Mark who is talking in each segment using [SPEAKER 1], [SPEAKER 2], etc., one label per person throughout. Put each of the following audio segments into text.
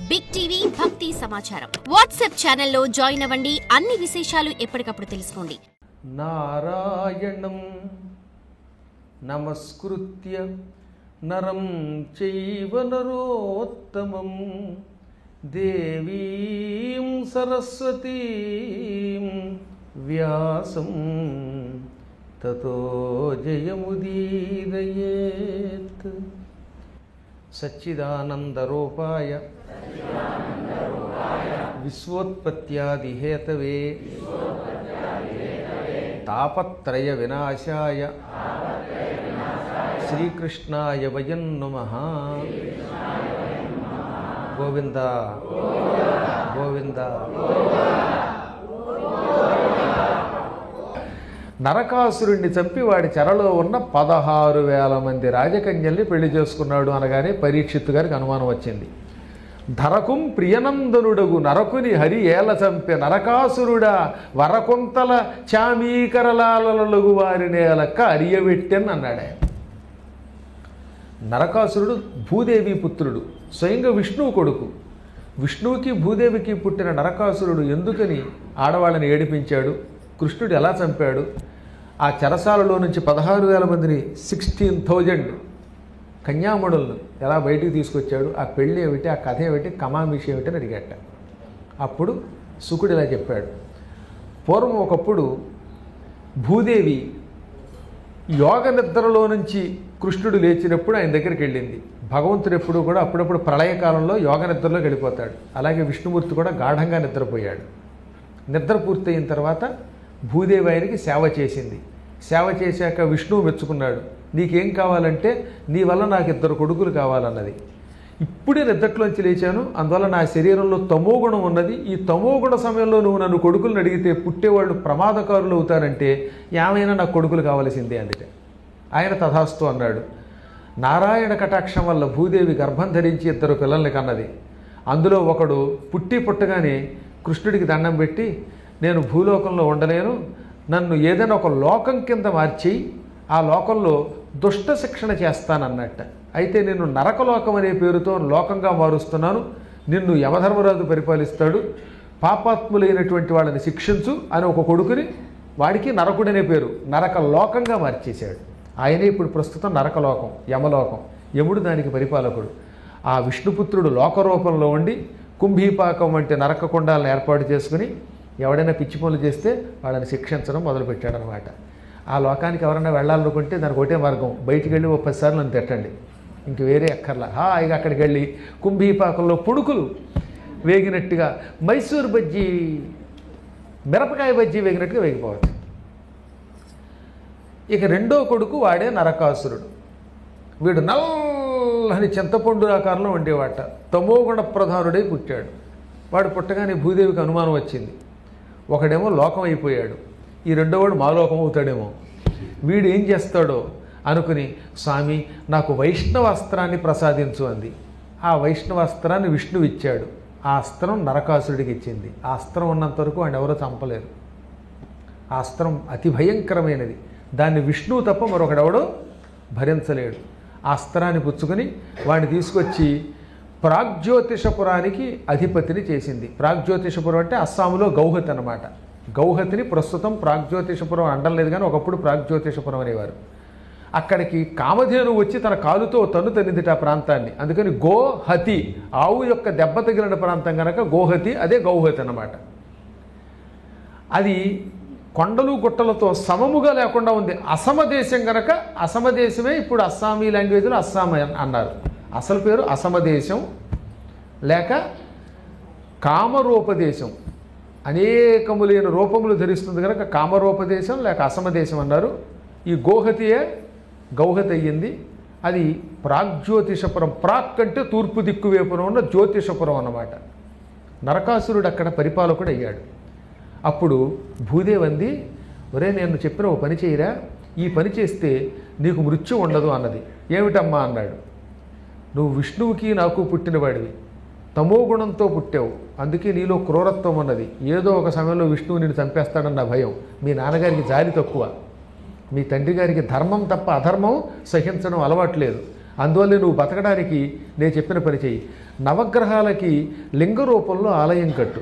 [SPEAKER 1] Big TV భక్తి సమాచారం WhatsApp ఛానల్లో జాయిన్ అవ్వండి. అన్ని విశేషాలు ఎప్పటికప్పుడు తెలుసుకోండి.
[SPEAKER 2] నారాయణం నమస్కృత్య నరం చైవ నరోత్తమం దేవీం సరస్వతీం వ్యాసం తతో జయముదీరయేత్. సచ్చిదానందరూపాయ విశ్వోత్పత్యాదిహేతవే తాపత్రయ వినాశాయ శ్రీకృష్ణాయ వయం నమః. గోవింద గోవింద. నరకాసురుణ్ణి చంపి వాడి చెరలో ఉన్న 16,000 మంది రాజకన్యల్ని పెళ్లి చేసుకున్నాడు అనగానే పరీక్షిత్తు గారికి అనుమానం వచ్చింది. ధరకుం ప్రియనందనుడగు నరకుని హరి ఏల చంపే నరకాసురుడా వరకొంతల చామీకరలాలలుగు వారినేలక్క అరియబెట్టెన్ అన్నాడే. నరకాసురుడు భూదేవి పుత్రుడు, స్వయంగా విష్ణువు కొడుకు. విష్ణువుకి భూదేవికి పుట్టిన నరకాసురుడు ఎందుకని ఆడవాళ్ళని ఏడిపించాడు, కృష్ణుడు ఎలా చంపాడు, ఆ చెరసాలలో నుంచి 16,000 మందిని 16,000 కన్యామణులను ఎలా బయటికి తీసుకొచ్చాడు, ఆ పెళ్ళి ఏమిటి, ఆ కథ ఏమిటి, కమామిషి ఏమిటి అని అడిగట. అప్పుడు శుకుడు ఇలా చెప్పాడు. పూర్వం ఒకప్పుడు భూదేవి యోగ నిద్రలో నుంచి కృష్ణుడు లేచినప్పుడు ఆయన దగ్గరికి వెళ్ళింది. భగవంతుడు ఎప్పుడు కూడా అప్పుడప్పుడు ప్రళయకాలంలో యోగ నిద్రలోకి వెళ్ళిపోతాడు. అలాగే విష్ణుమూర్తి కూడా గాఢంగా నిద్రపోయాడు. నిద్ర పూర్తయిన తర్వాత భూదేవి ఆయనకి సేవ చేసింది. సేవ చేశాక విష్ణువు మెచ్చుకున్నాడు. నీకేం కావాలంటే నీ వల్ల నాకు 2 కొడుకులు కావాలన్నది. ఇప్పుడే నిద్రలోంచి లేచాను, అందువల్ల నా శరీరంలో తమోగుణం ఉన్నది. ఈ తమోగుణ సమయంలో నువ్వు నన్ను కొడుకులను అడిగితే పుట్టేవాళ్ళు ప్రమాదకారులు అవుతారంటే ఏమైనా నాకు కొడుకులు కావలసిందే అందుకే. ఆయన తథాస్తు అన్నాడు. నారాయణ కటాక్షం వల్ల భూదేవి గర్భం ధరించి 2 పిల్లల్ని కన్నది. అందులో ఒకడు పుట్టగానే కృష్ణుడికి దండం పెట్టి, నేను భూలోకంలో ఉండలేను, నన్ను ఏదైనా ఒక లోకం కింద మార్చి ఆ లోకంలో దుష్ట శిక్షణ చేస్తానన్నట్ట. అయితే నేను నరకలోకం అనే పేరుతో లోకంగా మారుస్తున్నాను, నిన్ను యమధర్మరాజు పరిపాలిస్తాడు, పాపాత్ములైనటువంటి వాళ్ళని శిక్షించు అని ఒక కొడుకుని, వాడికి నరకుడనే పేరు, నరక లోకంగా మార్చేశాడు. ఆయనే ఇప్పుడు ప్రస్తుతం నరకలోకం, యమలోకం. యముడు దానికి పరిపాలకుడు. ఆ విష్ణుపుత్రుడు లోకరూపంలో ఉండి కుంభీపాకం వంటి నరకకుండాలను ఏర్పాటు చేసుకుని ఎవడైనా పిచ్చి పనులు చేస్తే వాళ్ళని శిక్షించడం మొదలుపెట్టాడనమాట. ఆ లోకానికి ఎవరైనా వెళ్ళాలనుకుంటే దానికి ఒకటే మార్గం, బయటికి వెళ్ళి 10 సార్లు నన్ను తిట్టండి, ఇంక వేరే అక్కర్లా. హాయిగా అక్కడికి వెళ్ళి కుంభీపాకంలో పుణుకులు వేగినట్టుగా, మైసూర్ బజ్జీ, మిరపకాయ బజ్జీ వేగినట్టుగా వేగిపోవచ్చు. ఇక రెండో కొడుకు వాడే నరకాసురుడు. వీడు నల్లని చింతపండు ఆకారంలో ఉండేవాట. తమోగుణ ప్రధానుడై పుట్టాడు. వాడు పుట్టగానే భూదేవికి అనుమానం వచ్చింది. ఒకడేమో లోకం అయిపోయాడు, ఈ రెండోవాడు మాలోకం అవుతాడేమో, వీడు ఏం చేస్తాడో అనుకుని, స్వామి నాకు వైష్ణవాస్త్రాన్ని ప్రసాదించు అంది. ఆ వైష్ణవాస్త్రాన్ని విష్ణువు ఇచ్చాడు. ఆ అస్త్రం నరకాసురుడికి ఇచ్చింది. ఆ అస్త్రం ఉన్నంత వరకు వాడిని ఎవరో చంపలేరు. ఆ అస్త్రం అతి భయంకరమైనది, దాన్ని విష్ణువు తప్ప మరొకడెవడో భరించలేడు. ఆ అస్త్రాన్ని పుచ్చుకొని వాడిని తీసుకొచ్చి ప్రాగ్జ్యోతిషపురానికి అధిపతిని చేసింది. ప్రాగ్జ్యోతిషపురం అంటే అస్సాములో గౌహతి అన్నమాట. గౌహతిని ప్రస్తుతం ప్రాగ్జ్యోతిషపురం అండలేదు, కానీ ఒకప్పుడు ప్రాగ్జ్యోతిషపురం అనేవారు. అక్కడికి కామధేను వచ్చి తన కాలుతో తన్నిందిట ఆ ప్రాంతాన్ని. అందుకని గోహతి, ఆవు యొక్క దెబ్బ తగిలిన ప్రాంతం కనుక గోహతి, అదే గౌహతి అన్నమాట. అది కొండలు గుట్టలతో సమముగా లేకుండా ఉంది. అసమ దేశం కనుక అసమ దేశమే ఇప్పుడు అస్సామీ లాంగ్వేజ్లో అస్సాం అన్నారు. అసలు పేరు అసమ దేశం లేక కామరూపదేశం. అనేకములైన రూపములు ధరిస్తుంది కనుక కామరూపదేశం లేక అసమ దేశం అన్నారు. ఈ గోహతియే గౌహతి అయ్యింది. అది ప్రాగ్జ్యోతిషపురం. ప్రాక్ అంటే తూర్పు దిక్కు వైపున ఉన్న జ్యోతిషపురం అన్నమాట. నరకాసురుడు అక్కడ పరిపాలకుడు అయ్యాడు. అప్పుడు భూదేవి అంది, ఒరే నేను చెప్పిన ఓ పని చేయరా, ఈ పని చేస్తే నీకు మృత్యు ఉండదు అన్నది. ఏమిటమ్మా అన్నాడు. నువ్వు విష్ణువుకి నాకు పుట్టినవాడివి, తమోగుణంతో పుట్టావు, అందుకే నీలో క్రూరత్వం ఉన్నది. ఏదో ఒక సమయంలో విష్ణువు నిన్ను చంపేస్తాడన్న భయం. మీ నాన్నగారికి జాలి తక్కువ, మీ తండ్రి గారికి ధర్మం తప్ప అధర్మం సహించడం అలవాట్లేదు. అందువల్ల నువ్వు బతకడానికి నేను చెప్పిన పని చెయ్యి. నవగ్రహాలకి లింగ రూపంలో ఆలయం కట్టు.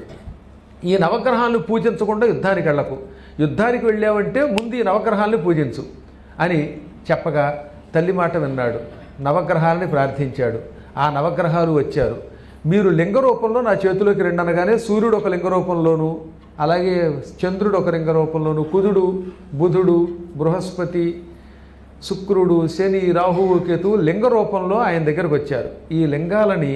[SPEAKER 2] ఈ నవగ్రహాలను పూజించకుండా యుద్ధానికి వెళ్ళకు. యుద్ధానికి వెళ్ళావంటే ముందు ఈ నవగ్రహాలను పూజించు అని చెప్పగా తల్లి మాట విన్నాడు. నవగ్రహాలని ప్రార్థించాడు. ఆ నవగ్రహాలు వచ్చారు. మీరు లింగ రూపంలో నా చేతిలోకి రండి అనగానే సూర్యుడు ఒక లింగ రూపంలోను, అలాగే చంద్రుడు ఒక లింగ రూపంలోను, కుజుడు, బుధుడు, బృహస్పతి, శుక్రుడు, శని, రాహువు, కేతువు లింగ రూపంలో ఆయన దగ్గరకు వచ్చారు. ఈ లింగాలని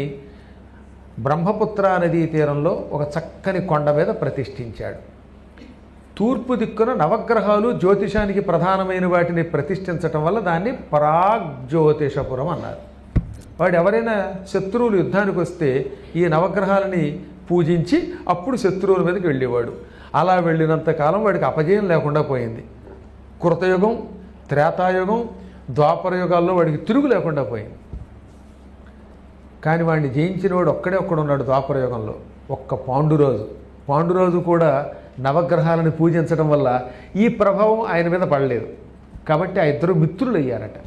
[SPEAKER 2] బ్రహ్మపుత్ర నదీ తీరంలో ఒక చక్కని కొండ మీద ప్రతిష్ఠించాడు. తూర్పు దిక్కున నవగ్రహాలు జ్యోతిషానికి ప్రధానమైన వాటిని ప్రతిష్ఠించటం వల్ల దాన్ని పరాగ్జ్యోతిషపురం అన్నారు. వాడు ఎవరైనా శత్రువులు యుద్ధానికి వస్తే ఈ నవగ్రహాలని పూజించి అప్పుడు శత్రువుల మీదకి వెళ్ళేవాడు. అలా వెళ్ళినంతకాలం వాడికి అపజయం లేకుండా పోయింది. కృతయుగం, త్రేతాయుగం, ద్వాపర యుగాల్లో వాడికి తిరుగు లేకుండా పోయింది. కానీ వాడిని జయించిన వాడు ఒక్కడున్నాడు ద్వాపర యుగంలో, ఒక్క పాండురాజు. పాండురాజు కూడా నవగ్రహాలను పూజించడం వల్ల ఈ ప్రభావం ఆయన మీద పడలేదు. కాబట్టి ఆ ఇద్దరు మిత్రులయ్యారట.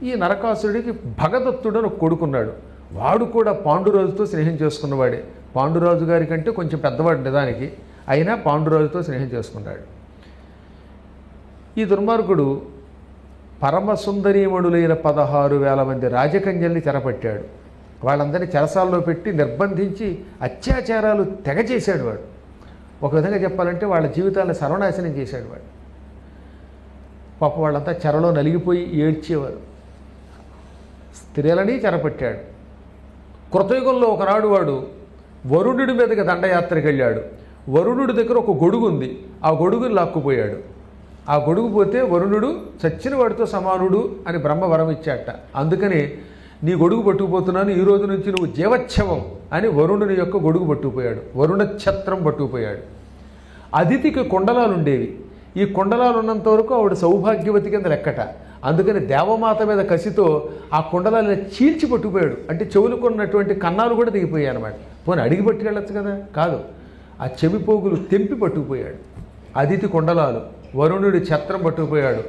[SPEAKER 2] ఈ నరకాసురుడికి భగదత్తుడు అని ఒక కొడుకున్నాడు. వాడు కూడా పాండురాజుతో స్నేహం చేసుకున్నవాడే. పాండురాజు గారి కంటే కొంచెం పెద్దవాడు నిజానికి, అయినా పాండురాజుతో స్నేహం చేసుకున్నాడు. ఈ దుర్మార్గుడు పరమసుందరీమణులైన 16,000 మంది రాజకన్యల్ని చెరపట్టాడు. వాళ్ళందరినీ చెరసాల్లో పెట్టి నిర్బంధించి అత్యాచారాలు తెగ చేశాడు వాడు. ఒక విధంగా చెప్పాలంటే వాళ్ళ జీవితాలను సర్వనాశనం చేశాడు వాడు. పాప వాళ్ళంతా చెరలో నలిగిపోయి ఏడ్చేవారు. స్త్రీలని చెరపట్టాడు. కృతయుగంలో ఒకనాడు వాడు వరుణుడి మీదకి దండయాత్రకు వెళ్ళాడు. వరుణుడి దగ్గర ఒక గొడుగు ఉంది. ఆ గొడుగుని లాక్కుపోయాడు. ఆ గొడుగు పోతే వరుణుడు చచ్చిన వాడితో సమానుడు అని బ్రహ్మ వరం ఇచ్చాట. అందుకని నీ గొడుగు పట్టుకుపోతున్నాను, ఈ రోజు నుంచి నువ్వు జీవచ్ఛవం అని వరుణుని యొక్క గొడుగు పట్టుకుపోయాడు. వరుణ ఛత్రం పట్టుకుపోయాడు. అదితికి కుండలాలు ఉండేవి. ఈ కుండలాలు ఉన్నంత వరకు ఆవిడ సౌభాగ్యవతి కింద లెక్కట. అందుకని దేవమాత మీద కసితో ఆ కుండలాలను చీల్చి పట్టుకుపోయాడు. అంటే చెవులుకున్నటువంటి కన్నాలు కూడా దిగిపోయాయి అనమాట. పోనీ అడిగి పట్టుకెళ్ళచ్చు కదా, కాదు, ఆ చెవిపోగులు తెంపి పట్టుకుపోయాడు. అదితి కుండలాలు, వరుణుడి ఛత్రం పట్టుకుపోయాడు.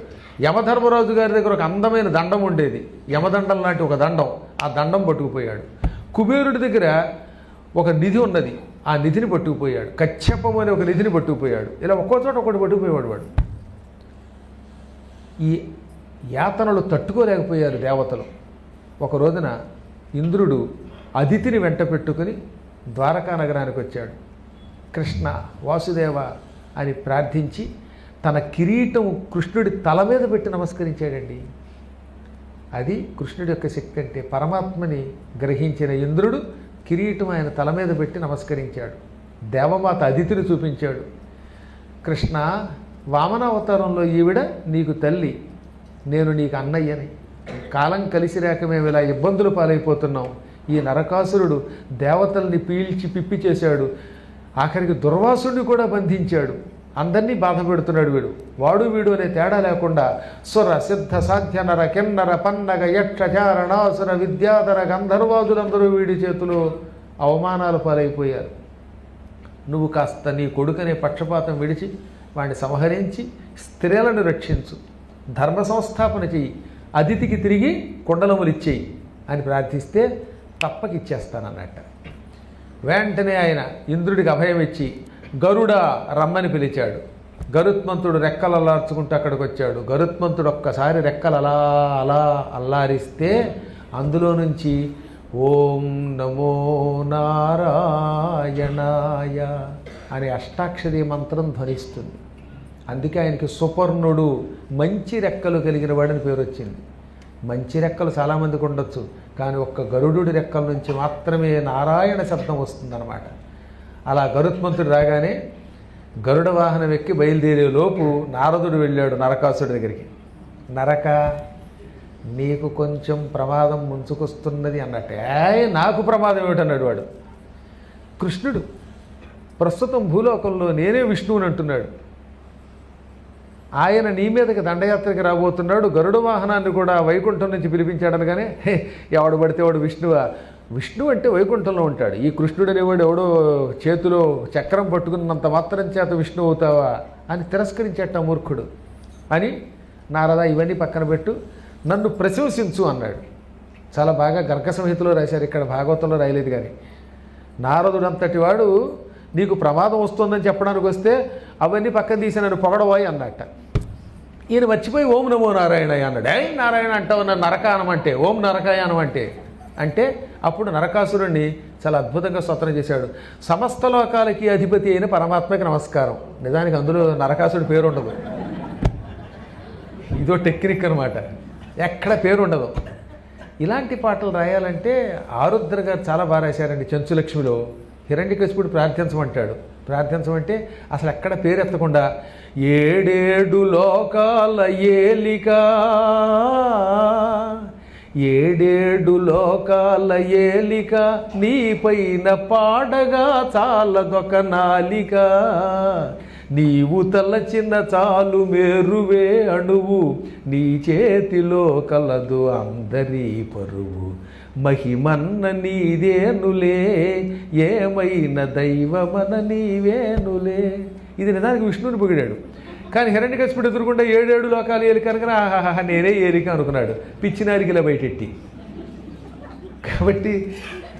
[SPEAKER 2] యమధర్మరాజు గారి దగ్గర ఒక అందమైన దండం ఉండేది, యమదండం లాంటి ఒక దండం, ఆ దండం పట్టుకుపోయాడు. కుబేరుడి దగ్గర ఒక నిధి ఉన్నది, ఆ నిధిని పట్టుకుపోయాడు. కశ్యపం అనే ఒక నిధిని పట్టుకుపోయాడు. ఇలా ఒక్కో చోట ఒకటి పట్టుకుపోయేవాడు వాడు. ఈ యాతనలు తట్టుకోలేకపోయారు దేవతలు. ఒక రోజున ఇంద్రుడు అదితిని వెంట పెట్టుకుని ద్వారకా నగరానికి వచ్చాడు. కృష్ణ, వాసుదేవ అని ప్రార్థించి తన కిరీటం కృష్ణుడి తల మీద పెట్టి నమస్కరించాడండి. అది కృష్ణుడి యొక్క శక్తి అంటే. పరమాత్మని గ్రహించిన ఇంద్రుడు కిరీటం ఆయన తల మీద పెట్టి నమస్కరించాడు. దేవమాత అదితిని చూపించాడు. కృష్ణ, వామనావతారంలో ఈవిడ నీకు తల్లి, నేను నీకు అన్నయ్యని. కాలం కలిసి రాక మేము ఇలా ఇబ్బందులు పాలైపోతున్నాం. ఈ నరకాసురుడు దేవతల్ని పీల్చి పిప్పి చేశాడు. ఆఖరికి దుర్వాసుడిని కూడా బంధించాడు. అందరినీ బాధ పెడుతున్నాడు వీడు. వాడు వీడు అనే తేడా లేకుండా సుర సిద్ధ సాధ్య నర కిన్నర పన్నగ యక్ష చారణాసుర విద్యాధర గంధర్వాదులందరూ వీడి చేతిలో అవమానాలు పాలైపోయారు. నువ్వు కాస్త నీ కొడుకనే పక్షపాతం విడిచి వాడిని సంహరించి స్త్రీలను రక్షించు, ధర్మ సంస్థాపన చెయ్యి, అతిథికి తిరిగి కుండలములు ఇచ్చేయి అని ప్రార్థిస్తే తప్పకిచ్చేస్తానన్నట్ట. వెంటనే ఆయన ఇంద్రుడికి అభయం ఇచ్చి గరుడ రమ్మని పిలిచాడు. గరుత్మంతుడు రెక్కలు అల్లార్చుకుంటూ అక్కడికి వచ్చాడు. గరుత్మంతుడు ఒక్కసారి రెక్కలు అలా అలా అల్లారిస్తే అందులో నుంచి ఓం నమో నారాయణాయ అనే అష్టాక్షరీ మంత్రం ధ్వనిస్తుంది. అందుకే ఆయనకి సుపర్ణుడు, మంచి రెక్కలు కలిగిన వాడని పేరు వచ్చింది. మంచి రెక్కలు చాలామందికి ఉండొచ్చు, కానీ ఒక్క గరుడుడి రెక్కల నుంచి మాత్రమే నారాయణ శబ్దం వస్తుందన్నమాట. అలా గరుత్మంతుడు రాగానే గరుడ వాహనం ఎక్కి బయలుదేరే లోపు నారదుడు వెళ్ళాడు నరకాసుడి దగ్గరికి. నరక, నీకు కొంచెం ప్రమాదం ముంచుకొస్తున్నది అన్నట్టే. నాకు ప్రమాదం ఏమిటన్నాడు వాడు. కృష్ణుడు ప్రస్తుతం భూలోకంలో నేనే విష్ణువుని అంటున్నాడు. ఆయన నీ మీదకి దండయాత్రకి రాబోతున్నాడు. గరుడ వాహనాన్ని కూడా వైకుంఠం నుంచి పిలిపించాడనగానే ఎవడు పడితే వాడు విష్ణువా? విష్ణువు అంటే వైకుంఠంలో ఉంటాడు. ఈ కృష్ణుడు అనేవాడు ఎవడో చేతిలో చక్రం పట్టుకున్నంత మాత్రం చేత విష్ణువు అవుతావా అని తిరస్కరించేట మూర్ఖుడు అని. నారద, ఇవన్నీ పక్కన పెట్టు, నన్ను ప్రశంసించు అన్నాడు. చాలా బాగా గర్గ సంహితలో రాశారు, ఇక్కడ భాగవతంలో రాయలేదు. కానీ నారదుడంతటి వాడు నీకు ప్రమాదం వస్తుందని చెప్పడానికి వస్తే అవన్నీ పక్కన తీసి నన్ను పొగడబోయి అన్నట్ట. ఈయన మర్చిపోయి ఓం నమో నారాయణయ్య అన్నాడు. నారాయణ అంటావు నన్ను నరకానం అంటే, ఓం నరకాయనం అంటే అప్పుడు నరకాసురుణ్ణి చాలా అద్భుతంగా స్తోత్రం చేశాడు. సమస్త లోకాలకి అధిపతి అయిన పరమాత్మకి నమస్కారం. నిజానికి అందులో నరకాసుడి పేరు ఉండదు, ఇదో టెక్నిక్ అనమాట, ఎక్కడ పేరు ఉండదు. ఇలాంటి పాటలు రాయాలంటే ఆరుద్ర గారు చాలా బాగా రాశారండి. చెంచులక్ష్మిలో హిరణ్యకశిపుడు ప్రార్థించమంటాడు. ప్రార్థించమంటే అసలు ఎక్కడ పేరు ఎత్తకుండా ఏడేడు లోకాల ఏలిక, ఏడేడు లోకాల ఏలిక, నీ పైన పాడగా చాలదొక నాలిక, నీవు తలచిన చాలు మేరువే అణువు, నీ చేతిలో కలదు అందరి పరువు, మహిమన్న నీదేనులే, ఏమైన దైవమన నీవేనులే. ఇది నిజానికి విష్ణువుని పొగిడాడు. కానీ హిరణ్యకశిపుడు ఎదురుకుండా ఏడేడు లోకాలు ఏలిక కనుక ఆహాహా నేనే ఏలిక అనుకున్నాడు, పిచ్చినారికిలా బయటెట్టి. కాబట్టి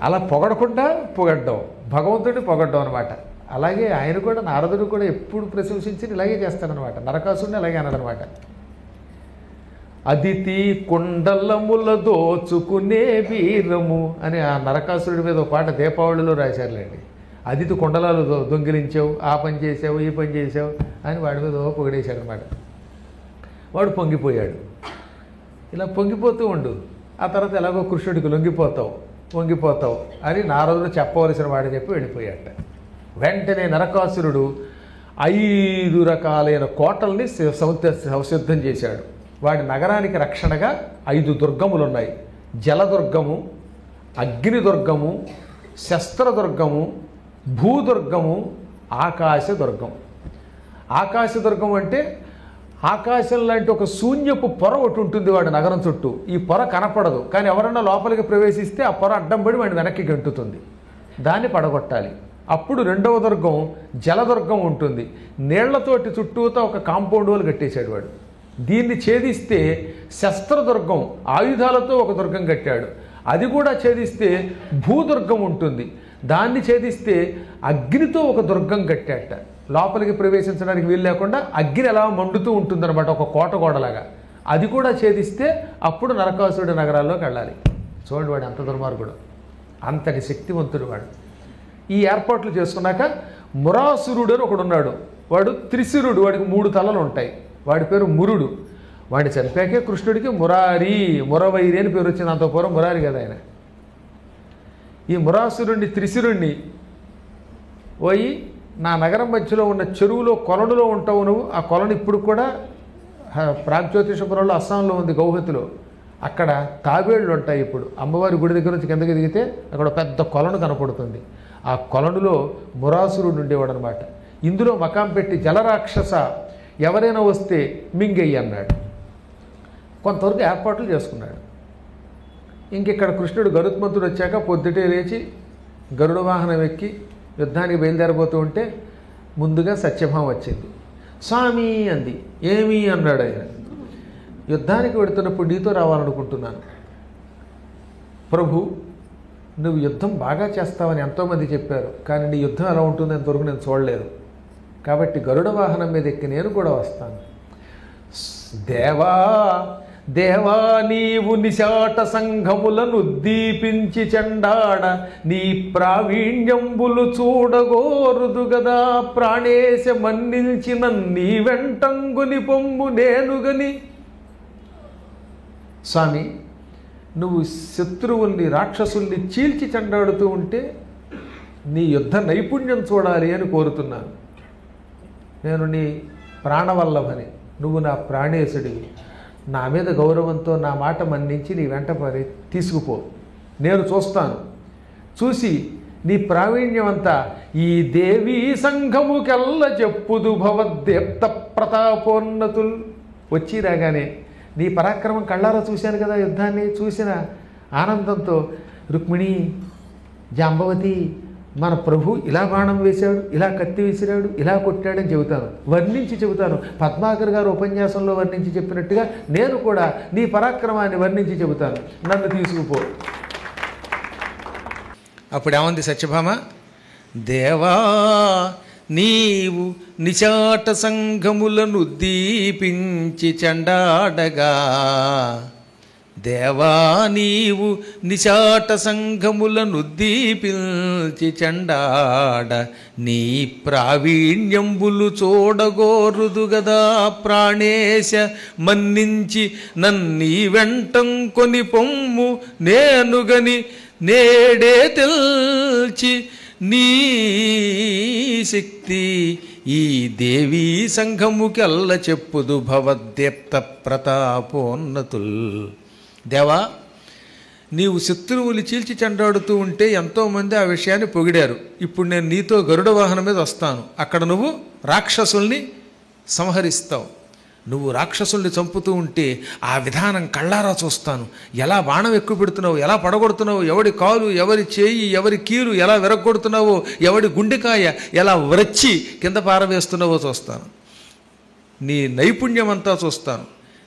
[SPEAKER 2] అలా పొగడకుండా పొగడ్డం, భగవంతుడిని పొగడ్డం అనమాట. అలాగే ఆయన కూడా, నారదుడు కూడా ఎప్పుడు ప్రశంసించి ఇలాగే చేస్తాడనమాట. నరకాసుడిని అలాగే అన్నాడనమాట. అదితి కుండలముల దోచుకునే వీరము అని ఆ నరకాసురుడి మీద ఒక పాట దీపావళిలో రాశారులేండి. అదితి కుండలాలు దొంగిలించావు, ఆ పని చేసావు, ఈ పని చేసావు అని వాడి మీద పొగిడేశాడు అనమాట. వాడు పొంగిపోయాడు. ఇలా పొంగిపోతూ ఉండు, ఆ తర్వాత ఎలాగో కృష్ణుడికి వంగిపోతావు అని నారదుడు చెప్పవలసిన వాడు చెప్పి వెళ్ళిపోయాట. వెంటనే నరకాసురుడు 5 రకాలైన కోటల్ని సంసిద్ధం చేశాడు. వాడి నగరానికి రక్షణగా 5 దుర్గములు ఉన్నాయి. జలదుర్గము, అగ్నిదుర్గము, శస్త్రదుర్గము, భూదుర్గము, ఆకాశదుర్గం. ఆకాశదుర్గం అంటే ఆకాశం లాంటి ఒక శూన్యపు పొర ఒకటి ఉంటుంది వాడి నగరం చుట్టూ. ఈ పొర కనపడదు, కానీ ఎవరన్నా లోపలికి ప్రవేశిస్తే ఆ పొర అడ్డం పడి వాడిని వెనక్కి గంటుతుంది. దాన్ని పడగొట్టాలి. అప్పుడు 2వ దుర్గం జలదుర్గం ఉంటుంది. నీళ్లతోటి చుట్టూతో ఒక కాంపౌండ్ వాళ్ళు కట్టేశాడు వాడు. దీన్ని ఛేదిస్తే శస్త్రదుర్గం, ఆయుధాలతో ఒక దుర్గం కట్టాడు. అది కూడా ఛేదిస్తే భూదుర్గం ఉంటుంది. దాన్ని ఛేదిస్తే అగ్నితో ఒక దుర్గం కట్టాట. లోపలికి ప్రవేశించడానికి వీలు లేకుండా అగ్ని ఎలా మండుతూ ఉంటుందన్నమాట, ఒక కోట గోడలాగా. అది కూడా ఛేదిస్తే అప్పుడు నరకాసురుడి నగరాల్లోకి వెళ్ళాలి. చూడండి వాడు ఎంత దుర్మార్గుడు, అంతటి శక్తివంతుడు వాడు. ఈ ఏర్పాట్లు చేసుకున్నాక మురాసురుడు అని ఒకడున్నాడు. వాడు త్రిశిరుడు, వాడికి 3 తలలు ఉంటాయి. వాడి పేరు మురుడు. వాడిని చంపాకే కృష్ణుడికి మురవైరి అని పేరు వచ్చింది. అంత పూర్వం మురారి కదా ఆయన. ఈ మురాసురుణ్ణి, త్రిశిరుణ్ణి పోయి నా నగరం మధ్యలో ఉన్న చెరువులో కొలనులో ఉంటావు నువ్వు. ఆ కొలను ఇప్పుడు కూడా ప్రాగ్జ్యోతిషపురంలో అస్సాంలో ఉంది, గౌహతిలో. అక్కడ తాబేళ్ళు ఉంటాయి. ఇప్పుడు అమ్మవారి గుడి దగ్గర నుంచి కిందకి దిగితే అక్కడ పెద్ద కొలను కనపడుతుంది. ఆ కొలనులో మురాసురుడు ఉండేవాడు అనమాట. ఇందులో మకాం పెట్టి జలరాక్షస ఎవరైనా వస్తే మింగెయ్యి అన్నాడు. కొంతవరకు ఏర్పాట్లు చేసుకున్నాడు. ఇంకిక్కడ కృష్ణుడు గరుత్మంతుడు వచ్చాక పొద్దుటే లేచి గరుడ వాహనం ఎక్కి యుద్ధానికి బయలుదేరబోతూ ఉంటే ముందుగా సత్యభామ వచ్చింది. స్వామి అంది. ఏమి అన్నాడు ఆయన. యుద్ధానికి వెడుతున్నప్పుడు నీతో రావాలనుకుంటున్నాను. ప్రభు, నువ్వు యుద్ధం బాగా చేస్తావని ఎంతోమంది చెప్పారు, కానీ నీ యుద్ధం ఎలా ఉంటుందో ఎంతవరకు నేను చూడలేదు. కాబట్టి గరుడ వాహనం మీద ఎక్కి నేను కూడా వస్తాను. దేవా దేవా నీవు నిశాట సంఘములను ఉద్దీపించి చెండాడ, నీ ప్రావీణ్యంబులు చూడగోరుదు గదా ప్రాణేశ మన్నిల్చిన నీ వెంటంగుని పొమ్ము నేనుగని. స్వామి, నువ్వు శత్రువుల్ని, రాక్షసుల్ని చీల్చి చెండాడుతూ ఉంటే నీ యుద్ధ నైపుణ్యం చూడాలి అని కోరుతున్నాను. నేను నీ ప్రాణవల్లభని, నువ్వు నా ప్రాణేశుడివి. నా మీద గౌరవంతో నా మాట మన్నించి నీ వెంట పడి తీసుకుపో. నేను చూస్తాను. చూసి నీ ప్రావీణ్యం అంతా ఈ దేవీ సంఘముకెల్ల చెప్పుదు భవద్దీప్త ప్రతాపోన్నతులు. వచ్చి రాగానే నీ పరాక్రమం కళ్ళారా చూశాను కదా, యుద్ధాన్ని చూసిన ఆనందంతో రుక్మిణి, జాంబవతి, మన ప్రభు ఇలా బాణం వేశాడు, ఇలా కత్తి విసిరాడు, ఇలా కొట్టాడని చెబుతాను, వర్ణించి చెబుతాను. పద్మాకర్ గారు ఉపన్యాసంలో వర్ణించి చెప్పినట్టుగా నేను కూడా నీ పరాక్రమాన్ని వర్ణించి చెబుతాను, నన్ను తీసుకుపో. అప్పుడు ఏమంది సత్యభామ, దేవా నీవు నిచాట సంఘములను దీపించి చండాడగా, దేవా నీవు నిచాట సంఘములను దీపించి చండాడ, నీ ప్రావీణ్యంబులు చూడగోరుదు గదా ప్రాణేశ, మన్నించి నన్నీ వెంటం కొని పొమ్ము నేనుగని నేడే తెల్చి నీ శక్తి ఈ దేవీ సంఘముకెల్ల చెప్పుదు భవద్దీప్త ప్రతాపోన్నతుల్. దేవా, నీవు శత్రువులు చీల్చి చెండాడుతూ ఉంటే ఎంతోమంది ఆ విషయాన్ని పొగిడారు. ఇప్పుడు నేను నీతో గరుడ వాహనం మీద వస్తాను, అక్కడ నువ్వు రాక్షసుల్ని సంహరిస్తావు. నువ్వు రాక్షసుల్ని చంపుతూ ఉంటే ఆ విధానం కళ్ళారా చూస్తాను. ఎలా బాణం ఎక్కువ పెడుతున్నావు, ఎలా పడగొడుతున్నావు, ఎవడి కాలు, ఎవరి చేయి, ఎవరి కీలు ఎలా విరగొడుతున్నావో, ఎవడి గుండెకాయ ఎలా వ్రచ్చి కింద పారవేస్తున్నావో చూస్తాను. నీ నైపుణ్యం అంతా చూస్తాను.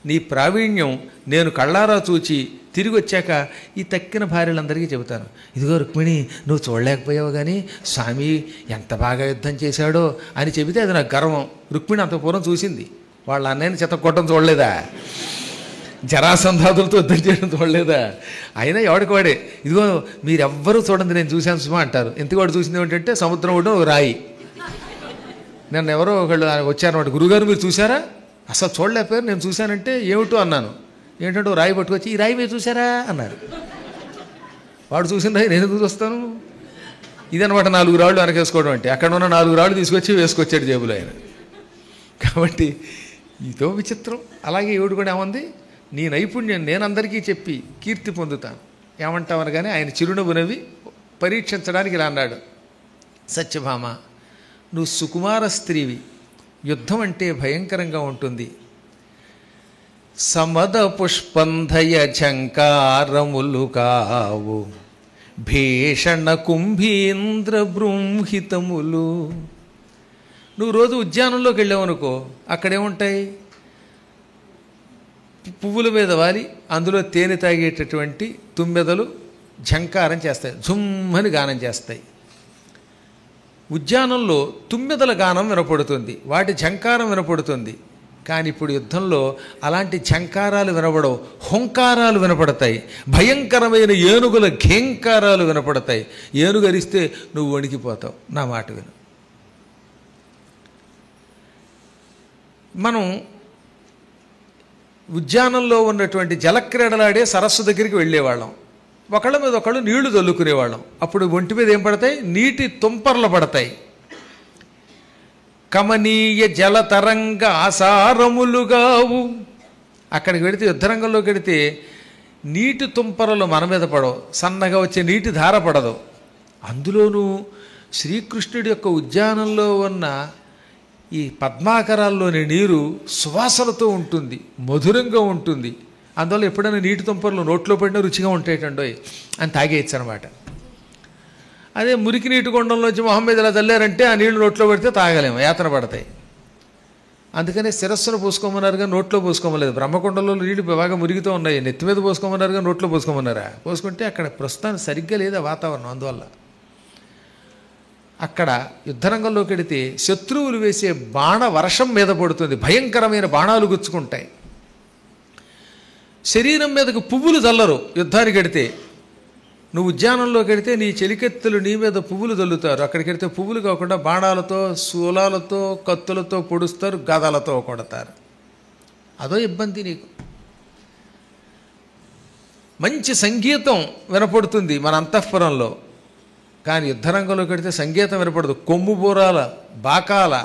[SPEAKER 2] నీ ప్రావీణ్యం నేను కళ్ళారా చూచి తిరిగి వచ్చాక ఈ తక్కిన భార్యలందరికీ చెబుతాను. ఇదిగో రుక్మిణి, నువ్వు చూడలేకపోయావు కానీ స్వామి ఎంత బాగా యుద్ధం చేశాడో అని చెబితే అది నాకు గర్వం. రుక్మిణి అంత పూర్వం చూసింది, వాళ్ళ అన్నయ్యని చెత్తకొట్టడం చూడలేదా, జరాసంధాదులతో యుద్ధం చేయడం చూడలేదా. అయినా ఎవడికి వాడే, ఇదిగో మీరెవ్వరూ చూడండి నేను చూశాను సుమా అంటారు. ఎందుకు వాడు చూసింది ఏమిటంటే సముద్రం ఒడ్డున ఒక రాయి. నన్ను ఎవరో ఒకళ్ళు వచ్చారన్నమాట, గురుగారు మీరు చూసారా, అసలు చూడలేకపోయారు, నేను చూశానంటే ఏమిటో అన్నాను. ఏంటంటే రాయి పట్టుకొచ్చి ఈ రాయి మీరు చూసారా అన్నారు. వాడు చూసిన రాయి నేను ఎందుకు చూస్తాను, ఇదనమాట 4 రాళ్ళు వెనకేసుకోవడం అంటే. అక్కడ ఉన్న 4 రాళ్ళు తీసుకొచ్చి వేసుకొచ్చాడు జేబులో ఆయన. కాబట్టి ఇదో విచిత్రం. అలాగే ఈవిడు కూడా ఏమంది, నీ నైపుణ్యం నేనందరికీ చెప్పి కీర్తి పొందుతాను ఏమంటామని. కానీ ఆయన చిరునవ్వు నవ్వి పరీక్షించడానికి ఇలా అన్నాడు, సత్యభామ నువ్వు సుకుమార స్త్రీవి, యుద్ధం అంటే భయంకరంగా ఉంటుంది. సమద పుష్పంధయ ఝంకారములు కావు, భీషణ కుంభీంద్ర బృంహితములు. నువ్వు రోజు ఉద్యానంలోకి వెళ్ళావనుకో, అక్కడేముంటాయి, పువ్వుల మీద వాలి అందులో తేనె తాగేటటువంటి తుమ్మెదలు ఝంకారం చేస్తాయి, జుమ్మని గానం చేస్తాయి. ఉద్యానంలో తుమ్మెదల గానం వినపడుతుంది, వాటి ఝంకారం వినపడుతుంది. కానీ ఇప్పుడు యుద్ధంలో అలాంటి ఝంకారాలు వినపడవు, హుంకారాలు వినపడతాయి. భయంకరమైన ఏనుగుల ఘేంకారాలు వినపడతాయి. ఏనుగు అరిస్తే నువ్వు వణికిపోతావు. నా మాట విను. మనం ఉద్యానంలో ఉన్నటువంటి జలక్రీడలాడే సరస్సు దగ్గరికి వెళ్ళేవాళ్ళం. ఒకళ్ళ మీద ఒకళ్ళు నీళ్లు చల్లుకునేవాళ్ళం. అప్పుడు ఒంటి మీద ఏం పడతాయి, నీటి తుంపర్లు పడతాయి. కమనీయ జలతరంగ ఆసారములుగావు. అక్కడికి వెడితే యుద్ధరంగంలోకి వెడితే నీటి తుంపరలు మన మీద పడవు, సన్నగా వచ్చే నీటి ధార పడదు. అందులోనూ శ్రీకృష్ణుడి యొక్క ఉద్యానంలో ఉన్న ఈ పద్మాకరాల్లోని నీరు సువాసనతో ఉంటుంది, మధురంగా ఉంటుంది. అందువల్ల ఎప్పుడైనా నీటి తుంపర్లు నోట్లో పడినా రుచిగా ఉంటాయిటండోయ్ అని తాగేయచ్చు అనమాట. అదే మురికి నీటి కొండంలోంచి మొహం మీద ఇలా చల్లారంటే ఆ నీళ్లు నోట్లో పడితే తాగలేము, యాతన పడతాయి. అందుకనే శిరస్సును పోసుకోమన్నారుగా, నోట్లో పోసుకోమలేదు. బ్రహ్మకొండంలో నీళ్లు బాగా మురిగితో ఉన్నాయి, నెత్తి మీద పోసుకోమన్నారుగా, నోట్లో పోసుకోమన్నారా. పోసుకుంటే అక్కడ ప్రస్తుతానికి సరిగ్గా లేదా వాతావరణం. అందువల్ల అక్కడ యుద్ధరంగంలోకి వెడితే శత్రువులు వేసే బాణ వర్షం మీద పడుతుంది, భయంకరమైన బాణాలు గుచ్చుకుంటాయి. శరీరం మీదకు పువ్వులు చల్లరు. యుద్ధానికి వెడితే నువ్వు ఉద్యానంలోకి వెడితే నీ చెలికెత్తులు నీ మీద పువ్వులు చల్లుతారు. అక్కడికి వెడితే పువ్వులు కాకుండా బాణాలతో, శూలాలతో, కత్తులతో పొడుస్తారు, గదలతో కొడతారు. అదో ఇబ్బంది నీకు. మంచి సంగీతం వినపడుతుంది మన అంతఃపురంలో, కానీ యుద్ధరంగంలోకి వెడితే సంగీతం వినపడదు. కొమ్ము బూరాల, బాకాల,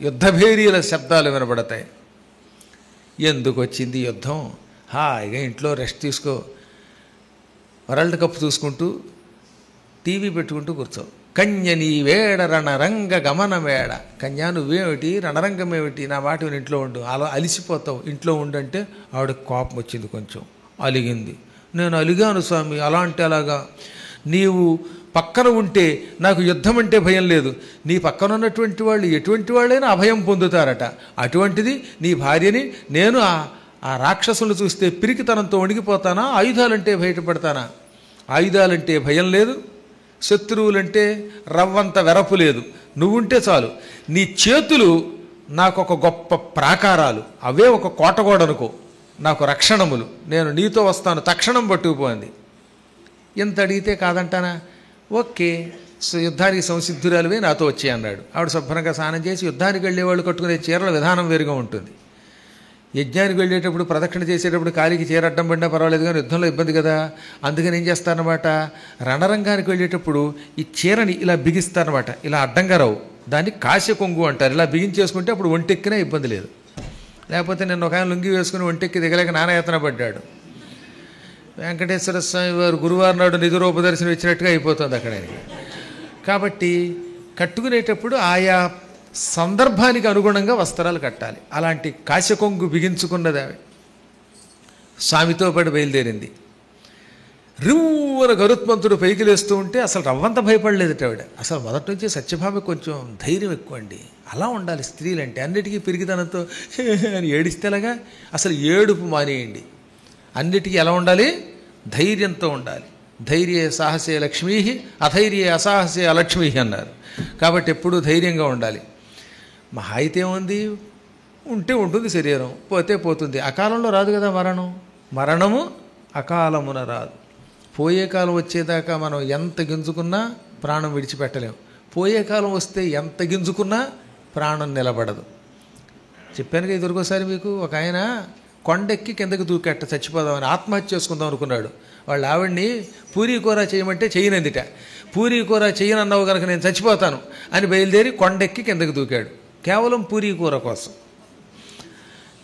[SPEAKER 2] యుద్ధభేరీల శబ్దాలు వినపడతాయి. ఎందుకు వచ్చింది యుద్ధం, హాయిగా ఇంట్లో రెస్ట్ తీసుకో, వరల్డ్ కప్ చూసుకుంటూ టీవీ పెట్టుకుంటూ కూర్చో. కన్య నీ వేడ రణరంగ గమనమేడ. కన్యా నువ్వేమిటి, రణరంగం ఏమిటి, నా మాట విని ఇంట్లో ఉండు, అలా అలిసిపోతావు. ఇంట్లో ఉండంటే ఆవిడకి కోపం వచ్చింది, కొంచెం అలిగింది. నేను అలిగాను స్వామి, అలా అంటే అలాగా, నీవు పక్కన ఉంటే నాకు యుద్ధం అంటే భయం లేదు. నీ పక్కన ఉన్నటువంటి వాళ్ళు ఎటువంటి వాళ్ళైనా అభయం పొందుతారట. అటువంటిది నీ భార్యని నేను ఆ రాక్షసులు చూస్తే పిరికితనంతో వణికిపోతానా? ఆయుధాలంటే బయటపడతానా? ఆయుధాలంటే భయం లేదు, శత్రువులంటే రవ్వంత వెరపు లేదు. నువ్వుంటే చాలు. నీ చేతులు నాకు ఒక గొప్ప ప్రాకారాలు, అవే ఒక కోటగోడనుకో, నాకు రక్షణములు. నేను నీతో వస్తాను, తక్షణం పట్టుకుపోయింది. ఎంత అడిగితే కాదంటానా? ఓకే, యుద్ధానికి సంసిద్ధురాలువే, నాతో వచ్చే అన్నాడు. ఆవిడ శుభ్రంగా స్నానం చేసి, యుద్ధానికి వెళ్ళేవాళ్ళు కట్టుకునే చీరల విధానం వేరుగా ఉంటుంది. యజ్ఞానికి వెళ్ళేటప్పుడు ప్రదక్షిణ చేసేటప్పుడు కాలికి చీర అడ్డం పడినా పర్వాలేదు, కానీ యుద్ధంలో ఇబ్బంది కదా. అందుకని ఏం చేస్తారనమాట, రణరంగానికి వెళ్ళేటప్పుడు ఈ చీరని ఇలా బిగిస్తారనమాట. ఇలా అడ్డంగా రావు, దాన్ని కాశ కొంగు అంటారు. ఇలా బిగించేసుకుంటే అప్పుడు ఒంటెక్కినా ఇబ్బంది లేదు. లేకపోతే నేను ఒక ఆయన లుంగి వేసుకుని ఒంటెక్కి దిగలేక నానాయతన పడ్డాడు. వెంకటేశ్వర స్వామి వారు గురువారం నాడు నిధురోపదర్శనం ఇచ్చినట్టుగా అయిపోతుంది అక్కడ. కాబట్టి కట్టుకునేటప్పుడు ఆయా సందర్భానికి అనుగుణంగా వస్త్రాలు కట్టాలి. అలాంటి కాశకొంగు బిగించుకున్నది ఆమె స్వామితో పాటు బయలుదేరింది. రివ్వున గరుత్మంతుడు పైకి లేస్తూ ఉంటే అసలు రవ్వంత భయపడలేదట ఆవిడ. అసలు మొదటి నుంచి సత్యభామ కొంచెం ధైర్యం ఎక్కువ అండి. అలా ఉండాలి స్త్రీలంటే. అన్నిటికీ పిరిగితనంతో అని ఏడిస్తేలాగా అసలు ఏడుపు మానేయండి. అన్నిటికీ ఎలా ఉండాలి? ధైర్యంతో ఉండాలి. ధైర్యే సాహసే లక్ష్మీ, అధైర్యే అసాహసే అలక్ష్మీ అన్నారు. కాబట్టి ఎప్పుడూ ధైర్యంగా ఉండాలి. మహా అయితే ఉంది, ఉంటే ఉంటుంది శరీరం, పోతే పోతుంది. అకాలంలో రాదు కదా మరణం. మరణము అకాలమున రాదు. పోయే కాలం వచ్చేదాకా మనం ఎంత గింజుకున్నా ప్రాణం విడిచిపెట్టలేము. పోయే కాలం వస్తే ఎంత గింజుకున్నా ప్రాణం నిలబడదు. చెప్పాను కదా ఎదురుకోసారి మీకు. ఒక ఆయన కొండెక్కి కిందకి దూకెట్ట చచ్చిపోదామని ఆత్మహత్య చేసుకుందాం అనుకున్నాడు. వాళ్ళ ఆవిడ్ని పూరీ కూర చేయమంటే చేయనందిట. పూరీ కూర చేయనన్నావు కనుక నేను చచ్చిపోతాను అని బయలుదేరి కొండెక్కి కిందకి దూకాడు, కేవలం పూరీ కూర కోసం.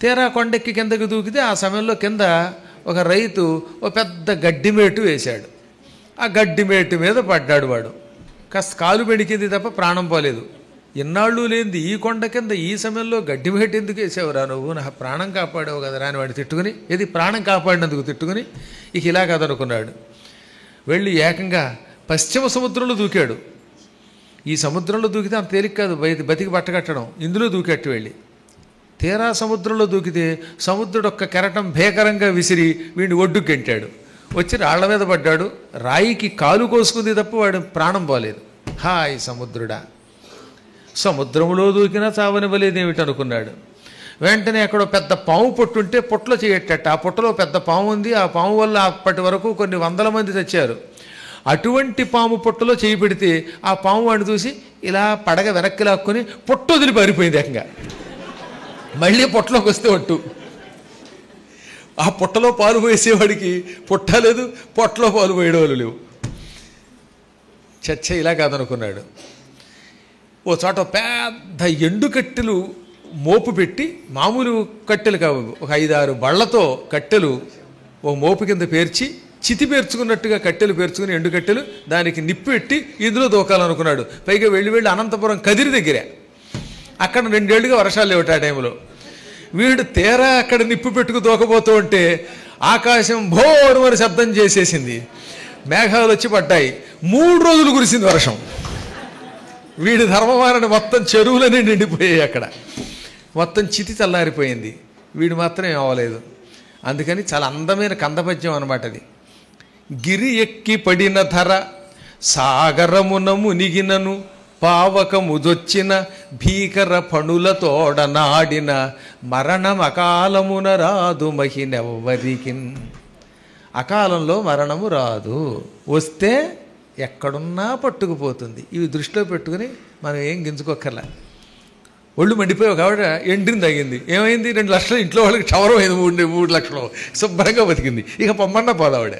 [SPEAKER 2] తీరా కొండెక్కి కిందకి దూకితే ఆ సమయంలో కింద ఒక రైతు ఒక పెద్ద గడ్డిమేటు వేశాడు. ఆ గడ్డిమేటు మీద పడ్డాడు వాడు. కాస్త కాలు బెణికింది తప్ప ప్రాణం పోలేదు. ఇన్నాళ్ళు లేనిది ఈ కొండ కింద ఈ సమయంలో గడ్డిమేటు ఎందుకు వేసావురా నువ్వు? నా ప్రాణం కాపాడావు కదా రాని వాడు తిట్టుకుని, ఇది ప్రాణం కాపాడినందుకు తిట్టుకుని ఇక ఇలా కదనుకున్నాడు. వెళ్ళి ఏకంగా పశ్చిమ సముద్రంలో దూకాడు. ఈ సముద్రంలో దూకితే అంత తేలిక కాదు బతికి బట్టకట్టడం. ఇందులో దూకెట్టు వెళ్ళి తీరా సముద్రంలో దూకితే సముద్రుడు ఒక్క కెరటం భేకరంగా విసిరి వీడిని ఒడ్డుకు గెంటాడు. వచ్చి రాళ్ల మీద పడ్డాడు. రాయికి కాలు కోసుకుంది తప్ప వాడు ప్రాణం పోలేదు. హాయ్ సముద్రుడా, సముద్రంలో దూకినా చావనివ్వలేదేమిటనుకున్నాడు. వెంటనే అక్కడ పెద్ద పాము పొట్టుంటే పొట్టలో చేయట్టట. ఆ పొట్టలో పెద్ద పాము ఉంది. ఆ పాము వల్ల అప్పటి వరకు కొన్ని వందల మంది తెచ్చారు. అటువంటి పాము పొట్టలో చేయి పెడితే ఆ పాము వాడిని చూసి ఇలా పడగ వెనక్కి లాక్కుని పొట్ట వదిలి పారిపోయింది ఏకంగా. మళ్ళీ పొట్టలోకి వస్తే ఒట్టు. ఆ పొట్టలో పాలు పోసేవాడికి పొట్ట లేదు, పొట్టలో పాలు పోయేవాళ్ళు లేవు. చచ్చ ఇలా కాదనుకున్నాడు. ఓ చోట పెద్ద ఎండు కట్టెలు మోపు పెట్టి, మామూలు కట్టెలు కావు, ఒక 5-6 బళ్లతో కట్టెలు ఓ మోపు కింద పేర్చి, చితి పేర్చుకున్నట్టుగా కట్టెలు పేర్చుకుని ఎండు కట్టెలు దానికి నిప్పు పెట్టి ఇందులో దూకాలనుకున్నాడు. పైగా వెళ్ళి అనంతపురం కదిరి దగ్గరే. అక్కడ 2 ఏళ్లుగా వర్షాలు లేవట ఆ టైంలో. వీడు తేరా అక్కడ నిప్పు పెట్టుకు దూకపోతూ ఉంటే ఆకాశం భోరు అని శబ్దం చేసేసింది. మేఘాలు వచ్చి పడ్డాయి. 3 రోజులు కురిసింది వర్షం. వీడి ధర్మమానని మొత్తం చెరువులనే నిండిపోయాయి. అక్కడ మొత్తం చితి చల్లారిపోయింది. వీడు మాత్రం అవ్వలేదు. అందుకని చాలా అందమైన కందపద్యం అన్నమాట అది. గిరి ఎక్కి పడిన ధర సాగరమున మునిగినను పావకముదొచ్చిన భీకర పణులతోడ నాడిన మరణం అకాలమున రాదు మహినెవ్వరికిన్. అకాలంలో మరణము రాదు, వస్తే ఎక్కడున్నా పట్టుకుపోతుంది. ఇవి దృష్టిలో పెట్టుకుని మనం ఏం గింజుకోక్కర్లా. ఒళ్ళు మండిపోయి ఒక ఆవిడ ఎండ్రిని తగ్గింది. ఏమైంది? 2 లక్షలు ఇంట్లో వాళ్ళకి క్షవరం అయింది. 3 లక్షలు శుభ్రంగా బతికింది. ఇక పొమ్మన్నా పోదావిడ.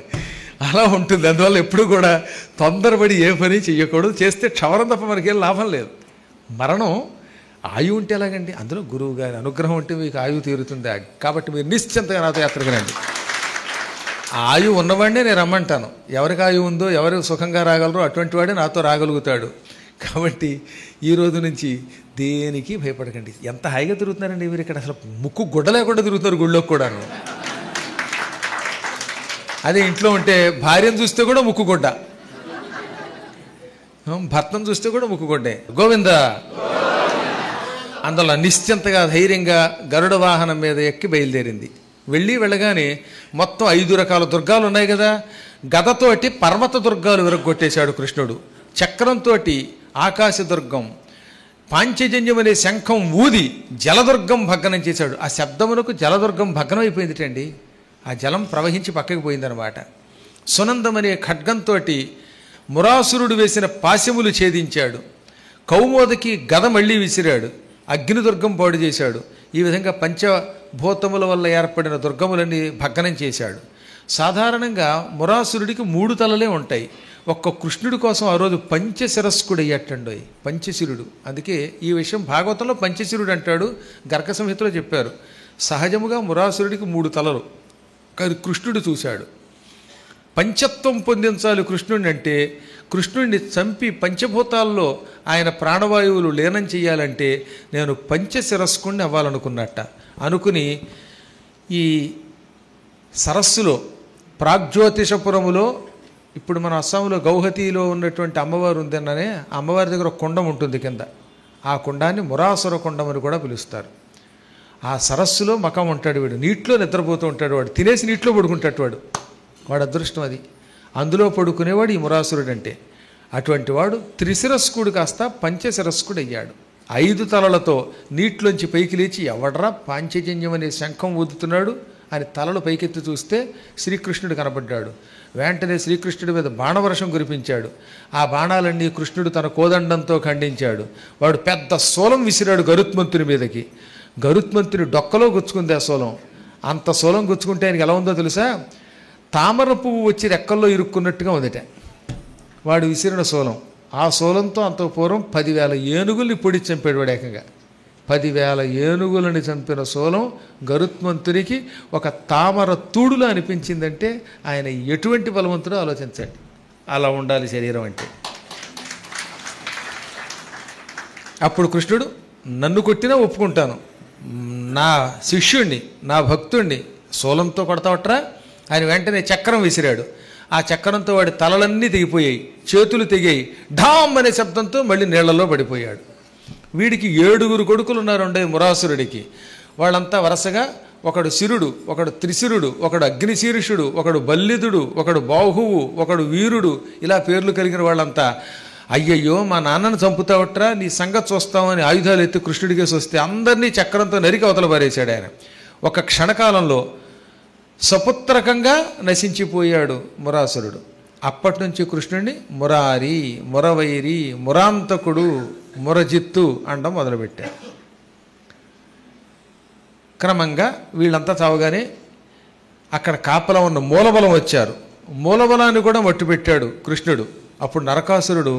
[SPEAKER 2] అలా ఉంటుంది. అందువల్ల ఎప్పుడు కూడా తొందరపడి ఏ పని చెయ్యకూడదు. చేస్తే క్షవరం తప్ప మనకేం లాభం లేదు. మరణం ఆయువు ఉంటే ఎలాగండి? అందులో గురువు గారి అనుగ్రహం ఉంటే మీకు ఆయువు తీరుతుంది. కాబట్టి మీరు నిశ్చింతగా నాతో యాత్రకు రండి. ఆయువు ఉన్నవాడినే నేను రమ్మంటాను. ఎవరికి ఆయువు ఉందో, ఎవరు సుఖంగా రాగలరో అటువంటి వాడే నాతో రాగలుగుతాడు. కాబట్టి ఈ రోజు నుంచి దేనికి భయపడకండి. ఎంత హాయిగా తిరుగుతున్నారండి మీరు ఇక్కడ. అసలు ముక్కు గుడ్డ లేకుండా తిరుగుతున్నారు గుళ్ళోకి కూడాను. అదే ఇంట్లో ఉంటే భార్యను చూస్తే కూడా ముక్కు గుడ్డ. భర్తను చూస్తే కూడా ముక్కుకొండే గోవింద. అందులో నిశ్చింతగా ధైర్యంగా గరుడ వాహనం మీద ఎక్కి బయలుదేరింది. వెళ్ళగానే మొత్తం 5 రకాల దుర్గాలు ఉన్నాయి కదా. గదతోటి పర్వత దుర్గాలు విరగొట్టేశాడు కృష్ణుడు. చక్రంతో ఆకాశ దుర్గం, పాంచజన్యం అనే శంఖం ఊది జలదుర్గం భగ్నం చేశాడు. ఆ శబ్దమునకు జలదుర్గం భగ్నం అయిపోయిందిటండి. ఆ జలం ప్రవహించి పక్కకి పోయిందనమాట. సునందం అనే ఖడ్గంతో మురాసురుడు వేసిన పాశములు ఛేదించాడు. కౌమోదకి గద మళ్ళీ విసిరాడు. అగ్నిదుర్గం పాడు చేశాడు. ఈ విధంగా పంచభూతముల వల్ల ఏర్పడిన దుర్గములన్నీ భగ్నం చేశాడు. సాధారణంగా మురాసురుడికి 3 తలలే ఉంటాయి. ఒక్క కృష్ణుడి కోసం ఆ రోజు పంచశిరస్కుడు అయ్యట్టండి, పంచశిరుడు. అందుకే ఈ విషయం భాగవతంలో పంచశిరుడు అంటాడు, గర్గ సంహితలో చెప్పారు. సహజముగా మురాసురుడికి 3 తలలు, కానీ కృష్ణుడు చూశాడు. పంచత్వం పొందించాలి కృష్ణుడిని అంటే, కృష్ణుడిని చంపి పంచభూతాల్లో ఆయన ప్రాణవాయువులు లీనం చేయాలంటే నేను పంచశిరస్కుడిని అవ్వాలనుకున్నట్ట. అనుకుని ఈ సరస్సులో ప్రాగ్జ్యోతిషపురములో, ఇప్పుడు మన అస్సాంలో గౌహతిలో ఉన్నటువంటి అమ్మవారు ఉందన్ననే, ఆ అమ్మవారి దగ్గర ఒక కుండం ఉంటుంది కింద. ఆ కుండాన్ని మురాసుర కుండం అని కూడా పిలుస్తారు. ఆ సరస్సులో మకం ఉంటాడు వీడు, నీటిలో నిద్రపోతూ ఉంటాడు వాడు, తినేసి నీటిలో పడుకుంటాడు వాడు అదృష్టం అది. అందులో పడుకునేవాడు ఈ మురాసురుడు అంటే. అటువంటి వాడు త్రిశిరస్కుడు కాస్త పంచశిరస్కుడు అయ్యాడు. 5 తలలతో నీటిలోంచి పైకి లేచి ఎవడ్రా పాంచజన్యం అనే శంఖం ఊదుతున్నాడు అని తలలు పైకెత్తి చూస్తే శ్రీకృష్ణుడు కనబడ్డాడు. వెంటనే శ్రీకృష్ణుడి మీద బాణవర్షం కురిపించాడు. ఆ బాణాలన్నీ కృష్ణుడు తన కోదండంతో ఖండించాడు. వాడు పెద్ద శూలం విసిరాడు గరుత్మంతుని మీదకి. గరుత్మంతుని డొక్కలో గుచ్చుకుంది ఆ శూలం. అంత శూలం గుచ్చుకుంటే ఆయనకి ఎలా ఉందో తెలుసా? తామర పువ్వు వచ్చి రెక్కల్లో ఇరుక్కున్నట్టుగా ఉందిట వాడు విసిరిన శూలం. ఆ శూలంతో అంత పూర్వం 10,000 ఏనుగుల్ని పొడి చంపాడు వాడు. ఏకంగా 10,000 ఏనుగులని చంపిన శూలం గరుత్మంతునికి ఒక తామర తూడులా అనిపించిందంటే ఆయన ఎటువంటి బలవంతుడో ఆలోచించండి. అలా ఉండాలి శరీరం అంటే. అప్పుడు కృష్ణుడు నన్ను కొట్టినా ఒప్పుకుంటాను, నా శిష్యుణ్ణి నా భక్తుణ్ణి శూలంతో కొడతావట్రా. ఆయన వెంటనే చక్రం విసిరాడు. ఆ చక్రంతో వాడి తలలన్నీ తెగిపోయాయి, చేతులు తెగాయి. ఢామ్ అనే శబ్దంతో మళ్ళీ నీళ్లలో పడిపోయాడు. వీడికి 7 కొడుకులు ఉన్నారుండే మురాసురుడికి. వాళ్ళంతా వరుసగా, ఒకడు శిరుడు, ఒకడు త్రిశిరుడు, ఒకడు అగ్నిశీర్షుడు, ఒకడు బల్లిదుడు, ఒకడు బాహువు, ఒకడు వీరుడు, ఇలా పేర్లు కలిగిన వాళ్ళంతా అయ్యయ్యో మా నాన్నను చంపుతావట్రా, నీ సంగతి చూస్తామని ఆయుధాలు ఎత్తి కృష్ణుడికేసి వస్తే అందరినీ చక్రంతో నరికి అవతల పారేశాడు ఆయన. ఒక క్షణకాలంలో సపుత్రకంగా నశించిపోయాడు మురాసురుడు. అప్పటి నుంచి కృష్ణుడిని మురారి, మురవైరి, మురాంతకుడు, మురజిత్తు అనడం మొదలుపెట్టారు. క్రమంగా వీళ్ళంతా చావగానే అక్కడ కాపలా ఉన్న మూలబలం వచ్చారు. మూలబలాన్ని కూడా మట్టుపెట్టాడు కృష్ణుడు. అప్పుడు నరకాసురుడు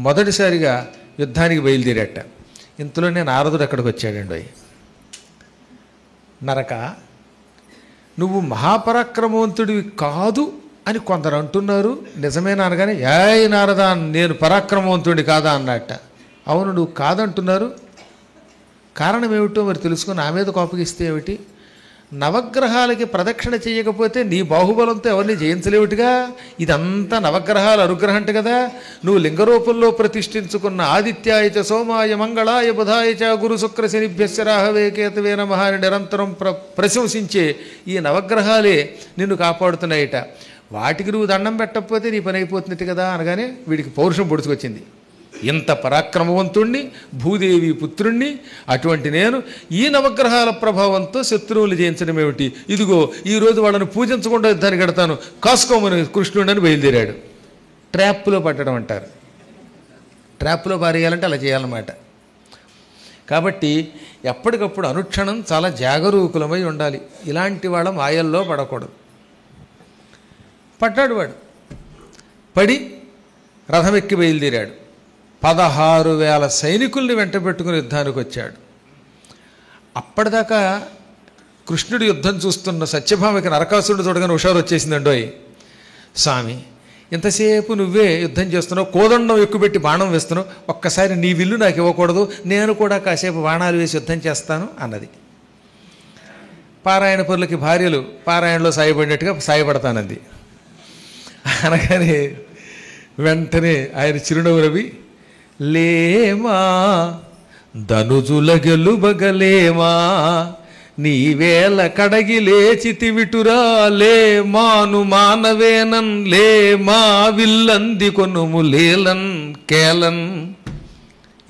[SPEAKER 2] మొదటిసారిగా యుద్ధానికి బయలుదేరాట. ఇంతలోనే నారదుడు అక్కడికి వచ్చాడండి. నరక, నువ్వు మహాపరాక్రమవంతుడివి కాదు అని కొందరు అంటున్నారు, నిజమేనా అనగానే, ఏయ్ నారదా, నేను పరాక్రమవంతుడి కాదా అన్నట్ట. అవును నువ్వు కాదంటున్నారు, కారణం ఏమిటో మరి తెలుసుకొని నా మీద కోపగిస్తే ఏమిటి? నవగ్రహాలకి ప్రదక్షిణ చేయకపోతే నీ బాహుబలంతో ఎవరిని జయించలేవుటిగా. ఇదంతా నవగ్రహాల అనుగ్రహం అంట కదా. నువ్వు లింగరూపంలో ప్రతిష్ఠించుకున్న ఆదిత్యాయచ సోమాయ మంగళాయ బుధాయచ గురు శుక్ర శనిభ్యస్య రాహవే కేతవే నమః అని నిరంతరం ప్రశంసించే ఈ నవగ్రహాలే నిన్ను కాపాడుతున్నాయిట. వాటికి నువ్వు దండం పెట్టకపోతే నీ పని అయిపోతున్నట్టు కదా అనగానే వీడికి పౌరుషం పొడుచుకొచ్చింది. ఇంత పరాక్రమవంతుణ్ణి, భూదేవి పుత్రుణ్ణి, అటువంటి నేను ఈ నవగ్రహాల ప్రభావంతో శత్రువులు జయించడం ఏమిటి? ఇదిగో ఈరోజు వాళ్ళని పూజించకుండా యుద్ధాన్ని కడతాను, కాసుకోమని కృష్ణుడని బయలుదేరాడు. ట్రాప్లో పట్టడం అంటారు. ట్రాప్లో పారేయాలంటే అలా చేయాలన్నమాట. కాబట్టి ఎప్పటికప్పుడు అనుక్షణం చాలా జాగరూకులమై ఉండాలి. ఇలాంటి వాళ్ళ మాయల్లో పడకూడదు. పడ్డాడు వాడు. పడి రథం ఎక్కి బయలుదేరాడు. 16,000 సైనికుల్ని వెంట పెట్టుకుని యుద్ధానికి వచ్చాడు. అప్పటిదాకా కృష్ణుడు యుద్ధం చూస్తున్న సత్యభామకి నరకాసురుడు చూడగానే హుషారు వచ్చేసిందండోయ్. స్వామి, ఇంతసేపు నువ్వే యుద్ధం చేస్తున్నావు, కోదండం ఎక్కుపెట్టి బాణం వేస్తున్నావు, ఒక్కసారి నీ విల్లు నాకు ఇవ్వకూడదు, నేను కూడా కాసేపు బాణాలు వేసి యుద్ధం చేస్తాను అన్నది. పారాయణ పరులకి భార్యలు పారాయణలో సాయపడినట్టుగా సాయపడతానంది. అనగానే వెంటనే ఆయన చిరునవ్వు రవి, లేమా ధనుజుల గెలుబగలేమా, నీవేళ కడగి లేచితివిటురా, లే మాను మానవేనన్, లే మా విల్లంది కొనుము లేలన్ కేలన్.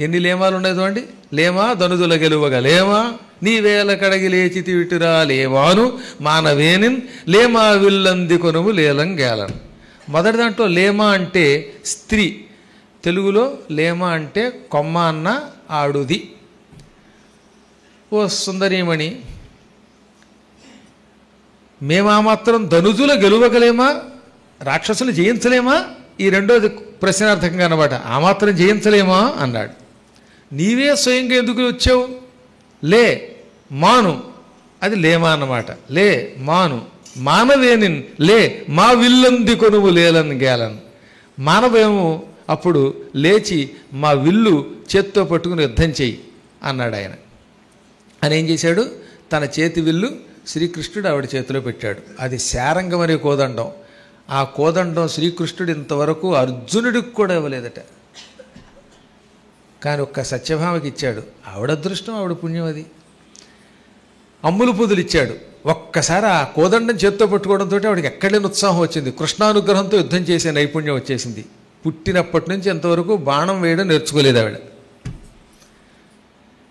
[SPEAKER 2] ఎన్ని లేమాలు ఉన్నాయి చూడండి. లేమా ధనుజుల గెలువగా లేమా, నీవేళ కడగి లేచితివిటురా, లేమాను మానవేనిన్, లేమా విల్లంది కొనుము లేలం గేలన్. మొదటి దాంట్లో లేమా అంటే స్త్రీ, తెలుగులో లేమా అంటే కొమ్మ అన్న ఆడుది. ఓ సుందరీమణి, మేమా మాత్రం ధనుజుల గెలువగలేమా, రాక్షసులు జయించలేమా? ఈ రెండోది ప్రశ్నార్థకంగా అన్నమాట. ఆ మాత్రం జయించలేమా అన్నాడు. నీవే స్వయంగా ఎందుకు వచ్చావు? లే మాను, అది లేమా అన్నమాట. లే మాను మానవేనిన్, లే మా విల్లంది కొనువు లేలన్ గేలన్. మానవేమో అప్పుడు లేచి మా విల్లు చేత్తో పట్టుకుని యుద్ధం చెయ్యి అన్నాడు ఆయన. అని ఏం చేశాడు? తన చేతి విల్లు శ్రీకృష్ణుడు ఆవిడ చేతిలో పెట్టాడు. అది శారంగం అనే కోదండం. ఆ కోదండం శ్రీకృష్ణుడు ఇంతవరకు అర్జునుడికి కూడా ఇవ్వలేదట. కానీ ఒక్క సత్యభామకి ఇచ్చాడు. ఆవిడ అదృష్టం, ఆవిడ పుణ్యం అది. అమ్ములు పూదులు ఇచ్చాడు. ఒక్కసారి ఆ కోదండం చేత్తో పట్టుకోవడంతో ఆవిడకి ఎక్కడలేని ఉత్సాహం వచ్చింది. కృష్ణానుగ్రహంతో యుద్ధం చేసే నైపుణ్యం వచ్చేసింది. పుట్టినప్పటి నుంచి ఎంతవరకు బాణం వేయడం నేర్చుకోలేదు ఆవిడ.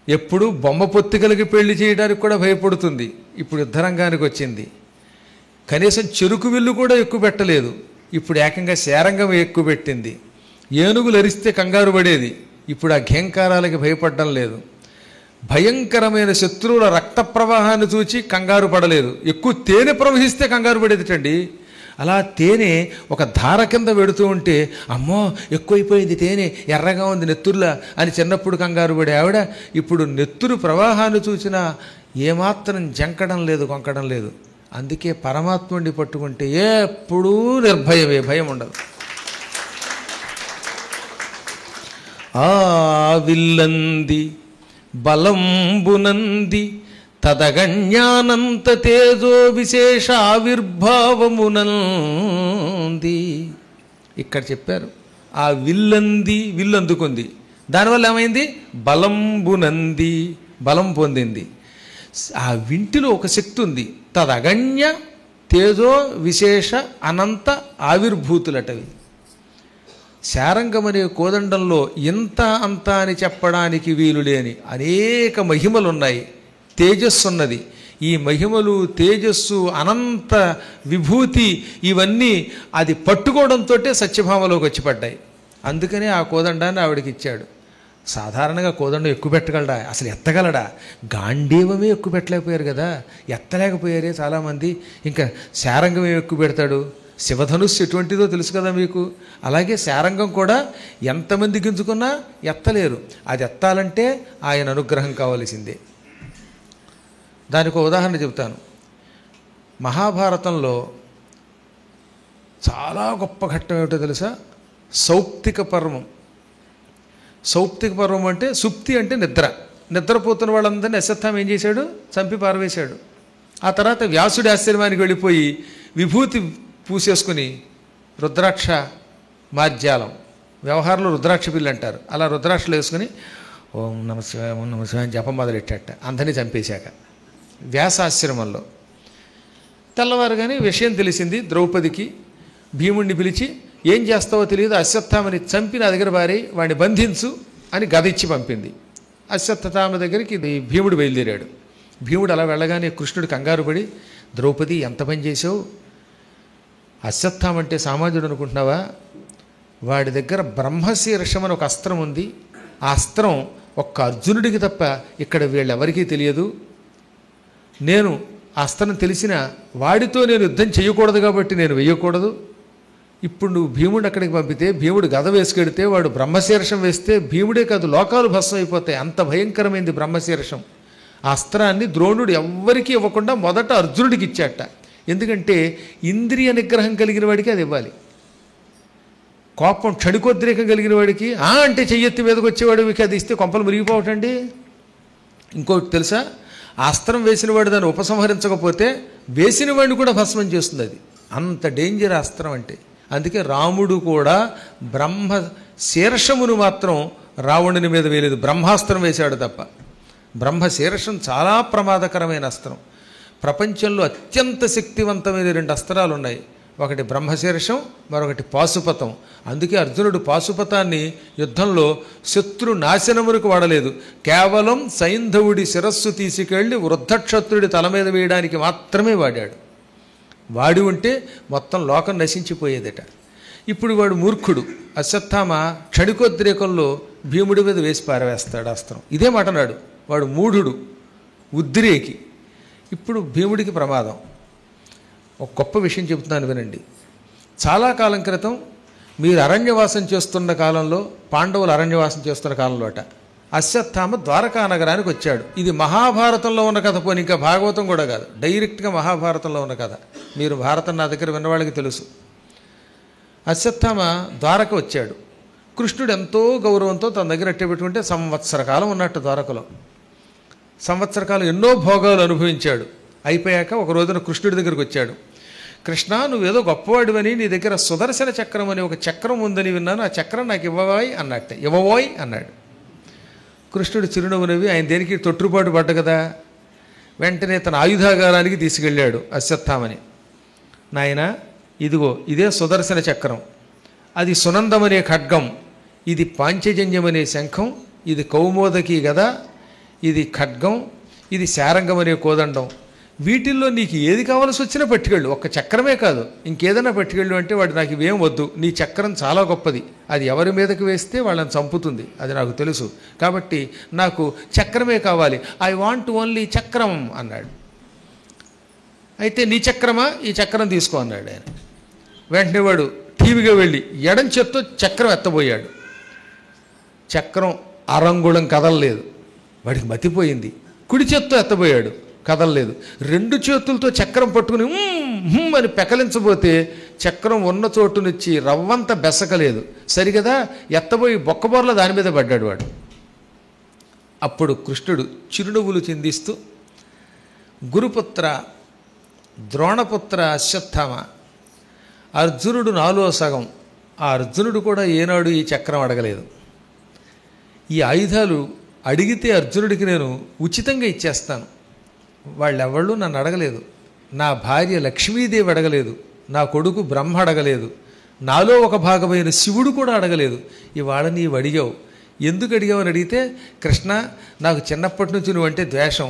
[SPEAKER 2] ఎప్పుడు బొమ్మ పొత్తికలకి పెళ్లి చేయడానికి కూడా భయపడుతుంది. ఇప్పుడు యుద్ధరంగానికి వచ్చింది. కనీసం చెరుకు విల్లు కూడా ఎక్కువ పెట్టలేదు. ఇప్పుడు ఏకంగా శారంగం ఎక్కువ పెట్టింది. ఏనుగులు అరిస్తే కంగారు పడేది. ఇప్పుడు ఆ ఘేంకారాలకి భయపడడం లేదు. భయంకరమైన శత్రువుల రక్త ప్రవాహాన్ని చూచి కంగారు పడలేదు. ఎక్కువ తేనె ప్రవహిస్తే కంగారు పడేదిటండి. అలా తేనె ఒక ధార కింద పెడుతూ ఉంటే, అమ్మో ఎక్కువైపోయింది తేనె, ఎర్రగా ఉంది నెత్తురులా అని చిన్నప్పుడు కంగారు పడే ఆవిడ ఇప్పుడు నెత్తురు ప్రవాహాన్ని చూసినా ఏమాత్రం జంకడం లేదు, కొంకడం లేదు. అందుకే పరమాత్ముడిని పట్టుకుంటే ఎప్పుడూ నిర్భయమే, భయం ఉండదు. ఆ విల్లంది బలంబునంది తదగణ్యానంత తేజో విశేష ఆవిర్భావమునంది. ఇక్కడ చెప్పారు ఆ విల్లంది, విల్లు అందుకుంది. దానివల్ల ఏమైంది? బలంబునంది, బలం పొందింది. ఆ వింటిలో ఒక శక్తి ఉంది. తదగణ్య తేజో విశేష అనంత ఆవిర్భూతులటవి. శారంగమనే కోదండంలో ఇంత అంత అని చెప్పడానికి వీలు లేని అనేక మహిమలున్నాయి. తేజస్సు ఉన్నది. ఈ మహిమలు, తేజస్సు, అనంత విభూతి ఇవన్నీ అది పట్టుకోవడంతో సత్యభామలోకి వచ్చి పడ్డాయి. అందుకనే ఆ కోదండాన్ని ఆవిడకి ఇచ్చాడు. సాధారణంగా కోదండం ఎక్కువ పెట్టగలడా? అసలు ఎత్తగలడా? గాంధీవమే ఎక్కువ పెట్టలేకపోయారు కదా, ఎత్తలేకపోయారే చాలామంది. ఇంకా శారంగం ఎక్కువ పెడతాడు. శివధనుస్సు ఎటువంటిదో తెలుసు కదా మీకు. అలాగే శారంగం కూడా ఎంతమంది గింజుకున్నా ఎత్తలేరు. అది ఎత్తాలంటే ఆయన అనుగ్రహం కావలసిందే. దానికి ఒక ఉదాహరణ చెబుతాను. మహాభారతంలో చాలా గొప్ప ఘట్టం ఏమిటో తెలుసా? సౌప్తిక పర్వం. సౌప్తిక పర్వం అంటే సుప్తి అంటే నిద్ర. నిద్రపోతున్న వాళ్ళందరినీ అశ్వత్థామ ఏం చేశాడు? చంపి పారవేశాడు. ఆ తర్వాత వ్యాసుడి ఆశ్రమానికి వెళ్ళిపోయి విభూతి పూసేసుకుని రుద్రాక్ష మార్జాలం, వ్యవహారంలో రుద్రాక్ష పిల్లి అంటారు, అలా రుద్రాక్షలు వేసుకుని ఓం నమ శివాయ ఓం నమ శివాయ జపం మొదలెట్టాట. అందరినీ చంపేశాక వ్యాసాశ్రమంలో. తెల్లవారుగానే విషయం తెలిసింది ద్రౌపదికి. భీముడిని పిలిచి ఏం చేస్తావో తెలియదు, అశ్వత్థామని చంపి నా దగ్గర బారి వాడిని బంధించు అని గద ఇచ్చి పంపింది. అశ్వత్థామ దగ్గరికి భీముడు బయలుదేరాడు. భీముడు అలా వెళ్ళగానే కృష్ణుడు కంగారు పడి, ద్రౌపది ఎంత పని చేసావు? అశ్వత్థామ అంటే సామాన్యుడు అనుకుంటున్నావా? వాడి దగ్గర బ్రహ్మశీర్షం అని ఒక అస్త్రం ఉంది. ఆ అస్త్రం ఒక్క అర్జునుడికి తప్ప ఇక్కడ వీళ్ళెవరికీ తెలియదు. నేను ఆ అస్త్రం తెలిసిన వాడితో నేను యుద్ధం చేయకూడదు కాబట్టి నేను వేయకూడదు. ఇప్పుడు నువ్వు భీముడు అక్కడికి పంపితే భీముడు గద వేసుకెడితే వాడు బ్రహ్మశీర్షం వేస్తే భీముడే కాదు లోకాలు భస్మం అయిపోతాయి. అంత భయంకరమైంది బ్రహ్మశీర్షం. ఆ అస్త్రాన్ని ద్రోణుడు ఎవ్వరికీ ఇవ్వకుండా మొదట అర్జునుడికి ఇచ్చాట. ఎందుకంటే ఇంద్రియ నిగ్రహం కలిగిన వాడికి అది ఇవ్వాలి. కోపం క్షణికోద్రేకం కలిగిన వాడికి అంటే చెయ్యెత్తి మీదకి వచ్చేవాడికి అది ఇస్తే కొంపలు మురిగిపోవటండి. ఇంకోటి తెలుసా? ఆ అస్త్రం వేసిన వాడు దాన్ని ఉపసంహరించకపోతే వేసిన వాడిని కూడా భస్మం చేస్తుంది. అది అంత డేంజర్ అస్త్రం అంటే. అందుకే రాముడు కూడా బ్రహ్మ శీర్షమును మాత్రం రావణుని మీద వేయలేదు, బ్రహ్మాస్త్రం వేశాడు తప్ప. బ్రహ్మ శీర్షం చాలా ప్రమాదకరమైన అస్త్రం. ప్రపంచంలో అత్యంత శక్తివంతమైన 2 అస్త్రాలు ఉన్నాయి. ఒకటి బ్రహ్మశీర్షం, మరొకటి పాశుపతం. అందుకే అర్జునుడు పాశుపతాన్ని యుద్ధంలో శత్రు నాశనములకు వాడలేదు, కేవలం సైంధవుడి శిరస్సు తీసుకెళ్లి వృద్ధక్షత్రుడి తల మీద వేయడానికి మాత్రమే వాడాడు. వాడి ఉంటే మొత్తం లోకం నశించిపోయేదట. ఇప్పుడు వాడు మూర్ఖుడు. అశ్వత్థామ క్షణికోద్రేకంలో భీముడి మీద వేసి పారవేస్తాడు అస్త్రం. ఇదే మాట నాడు. వాడు మూఢుడు, ఉద్రేకి. ఇప్పుడు భీముడికి ప్రమాదం. ఒక గొప్ప విషయం చెబుతున్నాను వినండి. చాలా కాలం క్రితం మీరు అరణ్యవాసం చేస్తున్న కాలంలో, పాండవులు అరణ్యవాసం చేస్తున్న కాలంలో అశ్వత్థామ ద్వారకా నగరానికి వచ్చాడు. ఇది మహాభారతంలో ఉన్న కథ, పోనీ ఇంకా భాగవతం కూడా కాదు, డైరెక్ట్గా మహాభారతంలో ఉన్న కథ. మీరు భారతం నా దగ్గర విన్నవాళ్ళకి తెలుసు. అశ్వత్థామ ద్వారక వచ్చాడు. కృష్ణుడు ఎంతో గౌరవంతో తన దగ్గర అట్టే పెట్టుకుంటే సంవత్సర కాలం ఉన్నట్టు ద్వారకలో. సంవత్సర కాలం ఎన్నో భోగాలు అనుభవించాడు. అయిపోయాక ఒక రోజున కృష్ణుడి దగ్గరికి వచ్చాడు. కృష్ణ, నువ్వేదో గొప్పవాడివని, నీ దగ్గర సుదర్శన చక్రం అని ఒక చక్రం ఉందని విన్నాను, ఆ చక్రం నాకు ఇవ్వవాయి అన్నట్టే. ఇవ్వబోయ్ అన్నాడు. కృష్ణుడు చిరునవ్వు నవ్వి, ఆయన దేనికి తొట్టుపాటు పడ్డ కదా, వెంటనే తన ఆయుధాగారానికి తీసుకెళ్ళాడు అశ్వత్థామని. నాయన, ఇదిగో ఇదే సుదర్శన చక్రం, అది సునందమనే ఖడ్గం, ఇది పాంచజన్యమనే శంఖం, ఇది కౌమోదకి గద, ఇది ఖడ్గం, ఇది శారంగం అనే కోదండం. వీటిల్లో నీకు ఏది కావాల్సి వచ్చినా పట్టుకెళ్ళు, ఒక్క చక్రమే కాదు ఇంకేదైనా పట్టుకెళ్ళు అంటే వాడు నాకు ఇవేం వద్దు, నీ చక్రం చాలా గొప్పది, అది ఎవరి మీదకి వేస్తే వాళ్ళని చంపుతుంది, అది నాకు తెలుసు, కాబట్టి నాకు చక్రమే కావాలి, ఐ వాంట్ ఓన్లీ చక్రం అన్నాడు. అయితే నీ చక్రమా, ఈ చక్రం తీసుకో అన్నాడు ఆయన. వెంటనే వాడు టీవీగా వెళ్ళి ఎడం చేత్తో చక్రం ఎత్తబోయాడు. చక్రం అరంగుళం కదలలేదు. వాడికి మతిపోయింది. కుడి చేత్తో ఎత్తబోయాడు, కదలలేదు. 2 చేతులతో చక్రం పట్టుకుని అని పెకలించబోతే చక్రం ఉన్న చోటు నుంచి రవ్వంత బెసకలేదు. సరిగదా ఎత్తబోయి బొక్కబోర్ల దాని మీద పడ్డాడు వాడు. అప్పుడు కృష్ణుడు చిరునవ్వులు చిందిస్తూ, గురుపుత్ర, ద్రోణపుత్ర అశ్వత్థామ, అర్జునుడు నాలో సగం. ఆ అర్జునుడు కూడా ఏనాడు ఈ చక్రం అడగలేదు. ఈ ఆయుధాలు అడిగితే అర్జునుడికి నేను ఉచితంగా ఇచ్చేస్తాను. వాళ్ళెవళ్ళు నన్ను అడగలేదు, నా భార్య లక్ష్మీదేవి అడగలేదు, నా కొడుకు బ్రహ్మ అడగలేదు, నాలో ఒక భాగమైన శివుడు కూడా అడగలేదు. ఇవాళ నీవు అడిగావు. ఎందుకు అడిగావు అని అడిగితే, కృష్ణ, నాకు చిన్నప్పటి నుంచి నువ్వంటే ద్వేషం,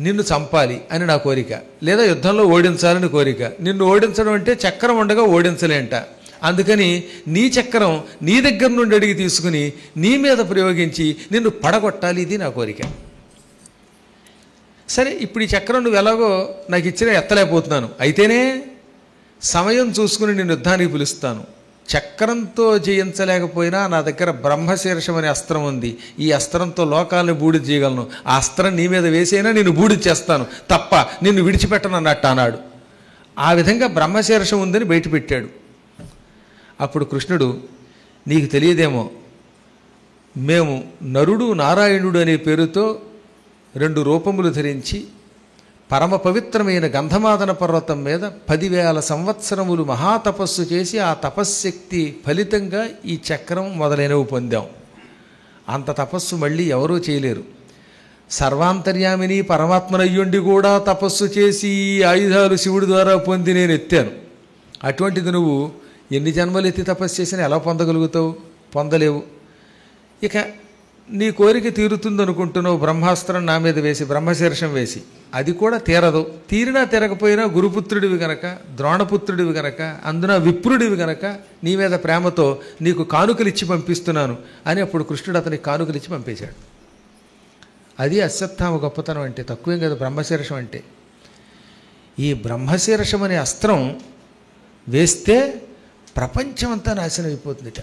[SPEAKER 2] నిన్ను చంపాలి అని నా కోరిక, లేదా యుద్ధంలో ఓడించాలని కోరిక. నిన్ను ఓడించడం అంటే చక్రం ఉండగా ఓడించలేంట. అందుకని నీ చక్రం నీ దగ్గర నుండి అడిగి తీసుకుని నీ మీద ప్రయోగించి నిన్ను పడగొట్టాలి, ఇది నా కోరిక. సరే, ఇప్పుడు ఈ చక్రం నువ్వు ఎలాగో నాకు ఇచ్చినా ఎత్తలేకపోతున్నాను, అయితేనే సమయం చూసుకుని నేను యుద్ధానికి పిలుస్తాను. చక్రంతో జయించలేకపోయినా నా దగ్గర బ్రహ్మశీర్షం అనే అస్త్రం ఉంది, ఈ అస్త్రంతో లోకాలను బూడి చేయగలను. ఆ అస్త్రం నీ మీద వేసైనా నిన్ను బూడి చేస్తాను తప్ప నిన్ను విడిచిపెట్టను అన్నట్టు అన్నాడు. ఆ విధంగా బ్రహ్మశీర్షం ఉందని బయటపెట్టాడు. అప్పుడు కృష్ణుడు, నీకు తెలియదేమో, మేము నరుడు నారాయణుడు అనే పేరుతో 2 రూపములు ధరించి పరమ పవిత్రమైన గంధమాదన పర్వతం మీద 10,000 సంవత్సరములు మహాతపస్సు చేసి ఆ తపశ్శక్తి ఫలితంగా ఈ చక్రం మొదలైనవి పొందాం. అంత తపస్సు మళ్ళీ ఎవరూ చేయలేరు. సర్వాంతర్యామిని పరమాత్మనయ్యుండి కూడా తపస్సు చేసి ఈ ఆయుధాలు శివుడి ద్వారా పొంది నేను ఎత్తాను. అటువంటిది నువ్వు ఎన్ని జన్మలు ఎత్తి తపస్సు చేసినా ఎలా పొందగలుగుతావు? పొందలేవు. ఇక నీ కోరిక తీరుతుందనుకుంటున్నావు, బ్రహ్మాస్త్రం నా మీద వేసి, బ్రహ్మశీర్షం వేసి, అది కూడా తీరదు. తీరినా తీరకపోయినా గురుపుత్రుడివి గనక, ద్రోణపుత్రుడివి గనక, అందున విప్రుడివి గనక నీ మీద ప్రేమతో నీకు కానుకలు ఇచ్చి పంపిస్తున్నాను అని అప్పుడు కృష్ణుడు అతనికి కానుకలు ఇచ్చి పంపేశాడు. అది అశ్వత్థామ గొప్పతనం అంటే, తక్కువేం కదా బ్రహ్మశీర్షం అంటే. ఈ బ్రహ్మశీర్షం అనే అస్త్రం వేస్తే ప్రపంచమంతా నాశనం అయిపోతుందిట.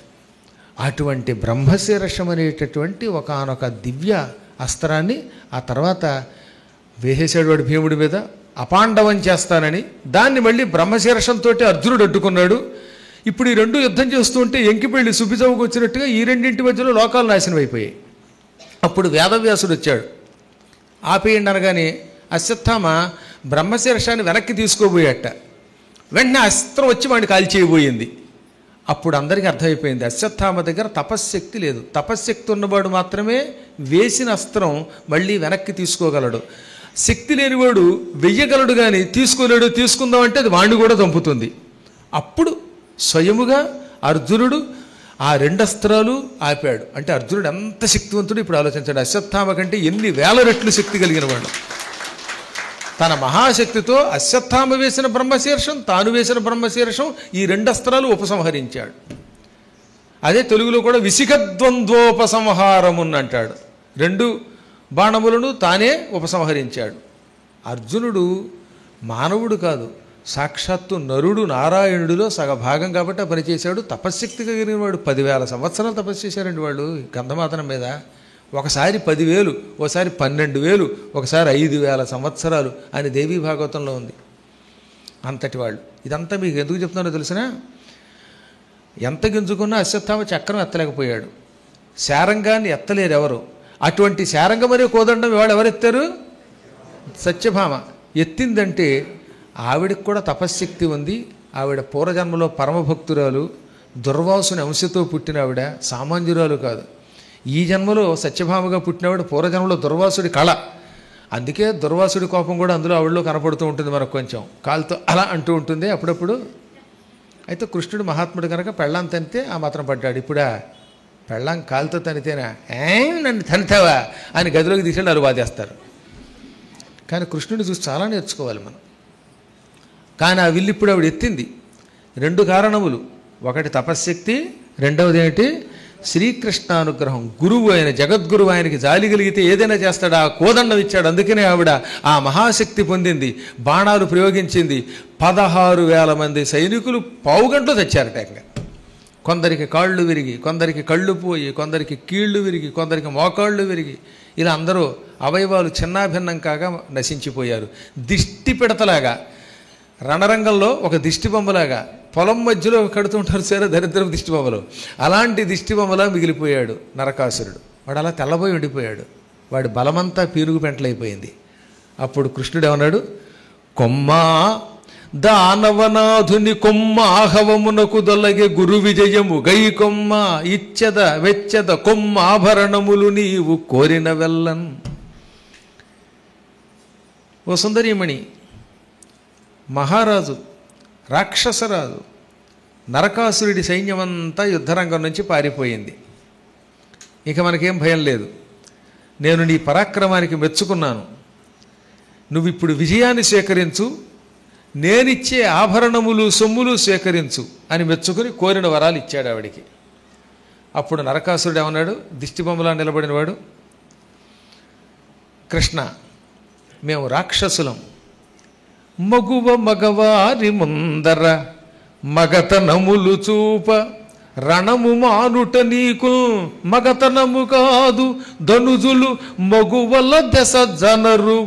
[SPEAKER 2] అటువంటి బ్రహ్మశీర్షం అనేటటువంటి ఒకానొక దివ్య అస్త్రాన్ని ఆ తర్వాత వేసేశాడు వాడు భీముడి మీద. అపాండవం చేస్తానని దాన్ని మళ్ళీ బ్రహ్మశీర్షంతో అర్జునుడు అడ్డుకున్నాడు. ఇప్పుడు ఈ 2 యుద్ధం చేస్తూ ఉంటే ఎంకిపెళ్ళి సుబ్బిచవుకు వచ్చినట్టుగా ఈ రెండింటి మధ్యలో లోకాలు నాశనం అయిపోయాయి. అప్పుడు వేదవ్యాసుడు వచ్చాడు. ఆపేయండి అనగానే అశ్వత్థామ బ్రహ్మశీర్షాన్ని వెనక్కి తీసుకోబోయాట. వెంటనే అస్త్రం వచ్చి వాడిని కాల్చేయబోయింది. అప్పుడు అందరికీ అర్థమైపోయింది అశ్వత్థామ దగ్గర తపశ్శక్తి లేదు. తపశ్శక్తి ఉన్నవాడు మాత్రమే వేసిన అస్త్రం మళ్ళీ వెనక్కి తీసుకోగలడు. శక్తి లేనివాడు వెయ్యగలడు కానీ తీసుకోలేడు. తీసుకుందామంటే అది వాణ్ణి కూడా చంపుతుంది. అప్పుడు స్వయముగా అర్జునుడు ఆ 2 అస్త్రాలు ఆపాడు. అంటే అర్జునుడు ఎంత శక్తివంతుడు ఇప్పుడు ఆలోచించాడు. అశ్వత్థామ కంటే ఎన్ని వేల రెట్లు శక్తి కలిగిన వాడు. తన మహాశక్తితో అశ్వత్థామ వేసిన బ్రహ్మశీర్షం, తాను వేసిన బ్రహ్మశీర్షం, ఈ 2 అస్త్రాలు ఉపసంహరించాడు. అదే తెలుగులో కూడా విసిగద్వంద్వోపసంహారమున్ అంటాడు. 2 బాణములను తానే ఉపసంహరించాడు. అర్జునుడు మానవుడు కాదు, సాక్షాత్తు నరుడు, నారాయణుడిలో సగభాగం కాబట్టి ఆ పనిచేశాడు. తపశ్శక్తి కలిగిన వాడు 10,000 సంవత్సరాలు తపస్సు చేశారండి వాళ్ళు గంధమాతనం మీద. ఒకసారి 10,000, ఒకసారి 12,000, ఒకసారి 5,000 సంవత్సరాలు అని దేవీ భాగవతంలో ఉంది. అంతటి వాళ్ళు. ఇదంతా మీకు ఎందుకు చెప్తున్నానో తెలిసినా, ఎంత గింజుకున్నా అశ్వత్థామ చక్రం ఎత్తలేకపోయాడు. శారంగాన్ని ఎత్తలేరు ఎవరు. అటువంటి శారంగం మరియు కోదండం ఇవాళ ఎవరెత్తారు? సత్యభామ ఎత్తిందంటే ఆవిడకి కూడా తపశ్శక్తి ఉంది. ఆవిడ పూర్వజన్మలో పరమభక్తురాలు, దుర్వాసుని అంశతో పుట్టిన ఆవిడ, సామాన్యురాలు కాదు. ఈ జన్మలో సత్యభామగా పుట్టినవాడు పూర్వజన్మలో దుర్వాసుడి కళ. అందుకే దుర్వాసుడి కోపం కూడా అందులో ఆవిడలో కనపడుతూ ఉంటుంది. మనకు కొంచెం కాలుతో అలా అంటూ ఉంటుంది అప్పుడప్పుడు. అయితే కృష్ణుడు మహాత్ముడు కనుక పెళ్ళాం తనితే ఆ మాత్రం పడ్డాడు. ఇప్పుడా పెళ్ళాం కాలుతో తనితేనా నన్ను తనితావా అని గదిలోకి తీసుకెళ్ళి అలా బాధేస్తారు. కానీ కృష్ణుడిని చూసి చాలా నేర్చుకోవాలి మనం. కానీ ఆ విల్లు ఇప్పుడు ఆవిడ ఎత్తింది. 2 కారణములు. ఒకటి తపశ్శక్తి, రెండవది ఏంటి? శ్రీకృష్ణానుగ్రహం. గురువు ఆయన, జగద్గురువు, ఆయనకి జాలి కలిగితే ఏదైనా చేస్తాడు. ఆ కోదండం ఇచ్చాడు. అందుకనే ఆవిడ ఆ మహాశక్తి పొందింది. బాణాలు ప్రయోగించింది. 16,000 మంది సైనికులు పావుగంటలో తెచ్చారట. కొందరికి కాళ్ళు విరిగి, కొందరికి కళ్ళు పోయి, కొందరికి కీళ్లు విరిగి, కొందరికి మోకాళ్ళు విరిగి, ఇలా అందరూ అవయవాలు చిన్నాభిన్నం కాగా నశించిపోయారు. దిష్టి పిడతలాగా రణరంగంలో ఒక దిష్టి బొమ్మలాగా పొలం మధ్యలో కడుతూ ఉంటారు సరే దరిద్రపు దిష్టి బొమ్మలు, అలాంటి దిష్టి బొమ్మలా మిగిలిపోయాడు నరకాసురుడు. వాడు అలా తెల్లబోయి ఉండిపోయాడు. వాడి బలమంతా పీరుగు పెంటలైపోయింది. అప్పుడు కృష్ణుడు ఏమన్నాడు? కొమ్మా దానవనాథుని కొమ్మ ఆహవమునకు దొలగే గురు విజయము గై కొమ్మ ఇచ్చద వెచ్చద కొమ్మ ఆభరణములు నీవు కోరిన వెళ్ళన్. ఓ సుందరీమణి, మహారాజు, రాక్షసరాజు నరకాసురుడి సైన్యమంతా యుద్ధరంగం నుంచి పారిపోయింది. ఇక మనకేం భయం లేదు. నేను నీ పరాక్రమానికి మెచ్చుకున్నాను. నువ్వు ఇప్పుడు విజయాన్ని స్వీకరించు, నేనిచ్చే ఆభరణములు సొమ్ములు స్వీకరించు అని మెచ్చుకుని కోరిన వరాలు ఇచ్చాడు ఆవిడికి. అప్పుడు నరకాసురుడు ఏమన్నాడు? దిష్టిబొమ్మలా నిలబడినవాడు, కృష్ణ, మేము రాక్షసులం. మగువ మగవారి ముందర మగతనములు చూప రణము మానుట నీకు మగతనము కాదు. ధనుజులు మగువల దశ జనరు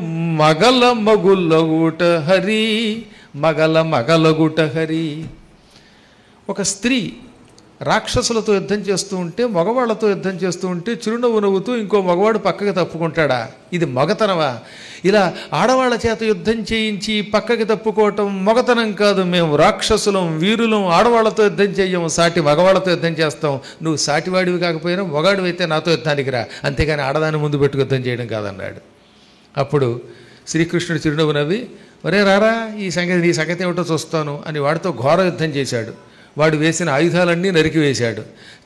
[SPEAKER 2] మగల మగులగుట హరి, మగల మగలగుట హరి. ఒక స్త్రీ రాక్షసులతో యుద్ధం చేస్తూ ఉంటే, మగవాళ్లతో యుద్ధం చేస్తూ ఉంటే చిరునవ్వు నవ్వుతూ ఇంకో మగవాడు పక్కకి తప్పుకుంటాడా? ఇది మగతనమా? ఇలా ఆడవాళ్ల చేత యుద్ధం చేయించి పక్కకి తప్పుకోవటం మగతనం కాదు. మేము రాక్షసులం, వీరులం, ఆడవాళ్లతో యుద్ధం చెయ్యము, సాటి మగవాళ్లతో యుద్ధం చేస్తాం. నువ్వు సాటివాడివి కాకపోయినా మొగాడివైతే నాతో యుద్ధానికి రా, అంతేగాని ఆడదాన్ని ముందు పెట్టు యుద్ధం చేయడం కాదన్నాడు. అప్పుడు శ్రీకృష్ణుడు చిరునవ్వు నవ్వి, ఒరే రారా, నీ సంగతి ఏమిటో చూస్తాను అని వాడితో ఘోర యుద్ధం చేశాడు. వాడు వేసిన ఆయుధాలన్నీ నరికివేశాడు.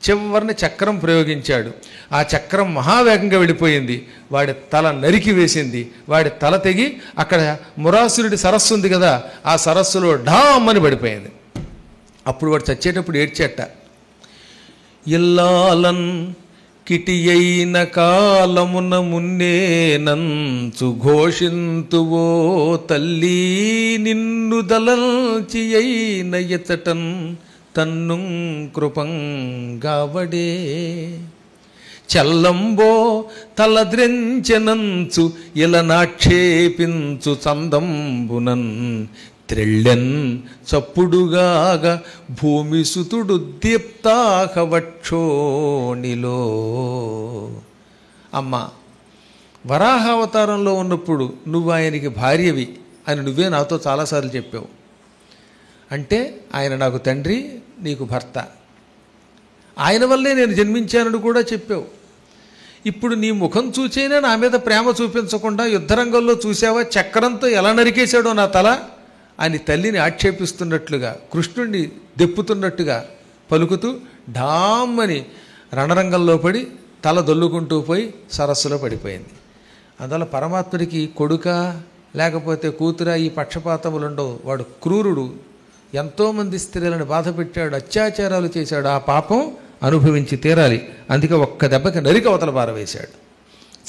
[SPEAKER 2] చివరిని చక్రం ప్రయోగించాడు. ఆ చక్రం మహావేగంగా వెళ్ళిపోయింది. వాడి తల నరికి వేసింది. వాడి తల తెగి అక్కడ మురాసురుడి సరస్సు ఉంది కదా, ఆ సరస్సులో ఢామ్ అని పడిపోయింది. అప్పుడు వాడు చచ్చేటప్పుడు ఏడ్చేట. ఇల్లాలన్ కిటి అయిన కాలమున మున్నేనంచు ఘోషింతువో తల్లి నిన్ను దలల్చి అయిన ఎచటన్ తన్ను కృపంగావడే. చల్లంబో తలద్రెంచెనంచు ఇలనాక్షేపించు చందంబునన్ త్రెళ్ళెన్ చప్పుడుగాగా భూమిసుతుడు దీప్తాహవక్షోణిలో. అమ్మ, వరాహావతారంలో ఉన్నప్పుడు నువ్వు ఆయనకి భార్యవి అని నువ్వే నాతో చాలాసార్లు చెప్పావు. అంటే ఆయన నాకు తండ్రి, నీకు భర్త. ఆయన వల్లే నేను జన్మించానని కూడా చెప్పావు. ఇప్పుడు నీ ముఖం చూచైనా నా మీద ప్రేమ చూపించకుండా యుద్ధరంగంలో చూసావా చక్రంతో ఎలా నరికేశాడో నా తల అని తల్లిని ఆక్షేపిస్తున్నట్లుగా, కృష్ణుణ్ణి దెప్పుతున్నట్టుగా పలుకుతూ ఢామ్మని రణరంగంలో పడి తల దొల్లుకుంటూ పోయి సరస్సులో పడిపోయింది. అందువల్ల పరమాత్ముడికి కొడుక లేకపోతే కూతురా ఈ పక్షపాతములు ఉండవు. వాడు క్రూరుడు, ఎంతోమంది స్త్రీలను బాధ పెట్టాడు, అత్యాచారాలు చేశాడు. ఆ పాపం అనుభవించి తీరాలి. అందుకే ఒక్క దెబ్బకి నరికి అవతల పారవేశాడు.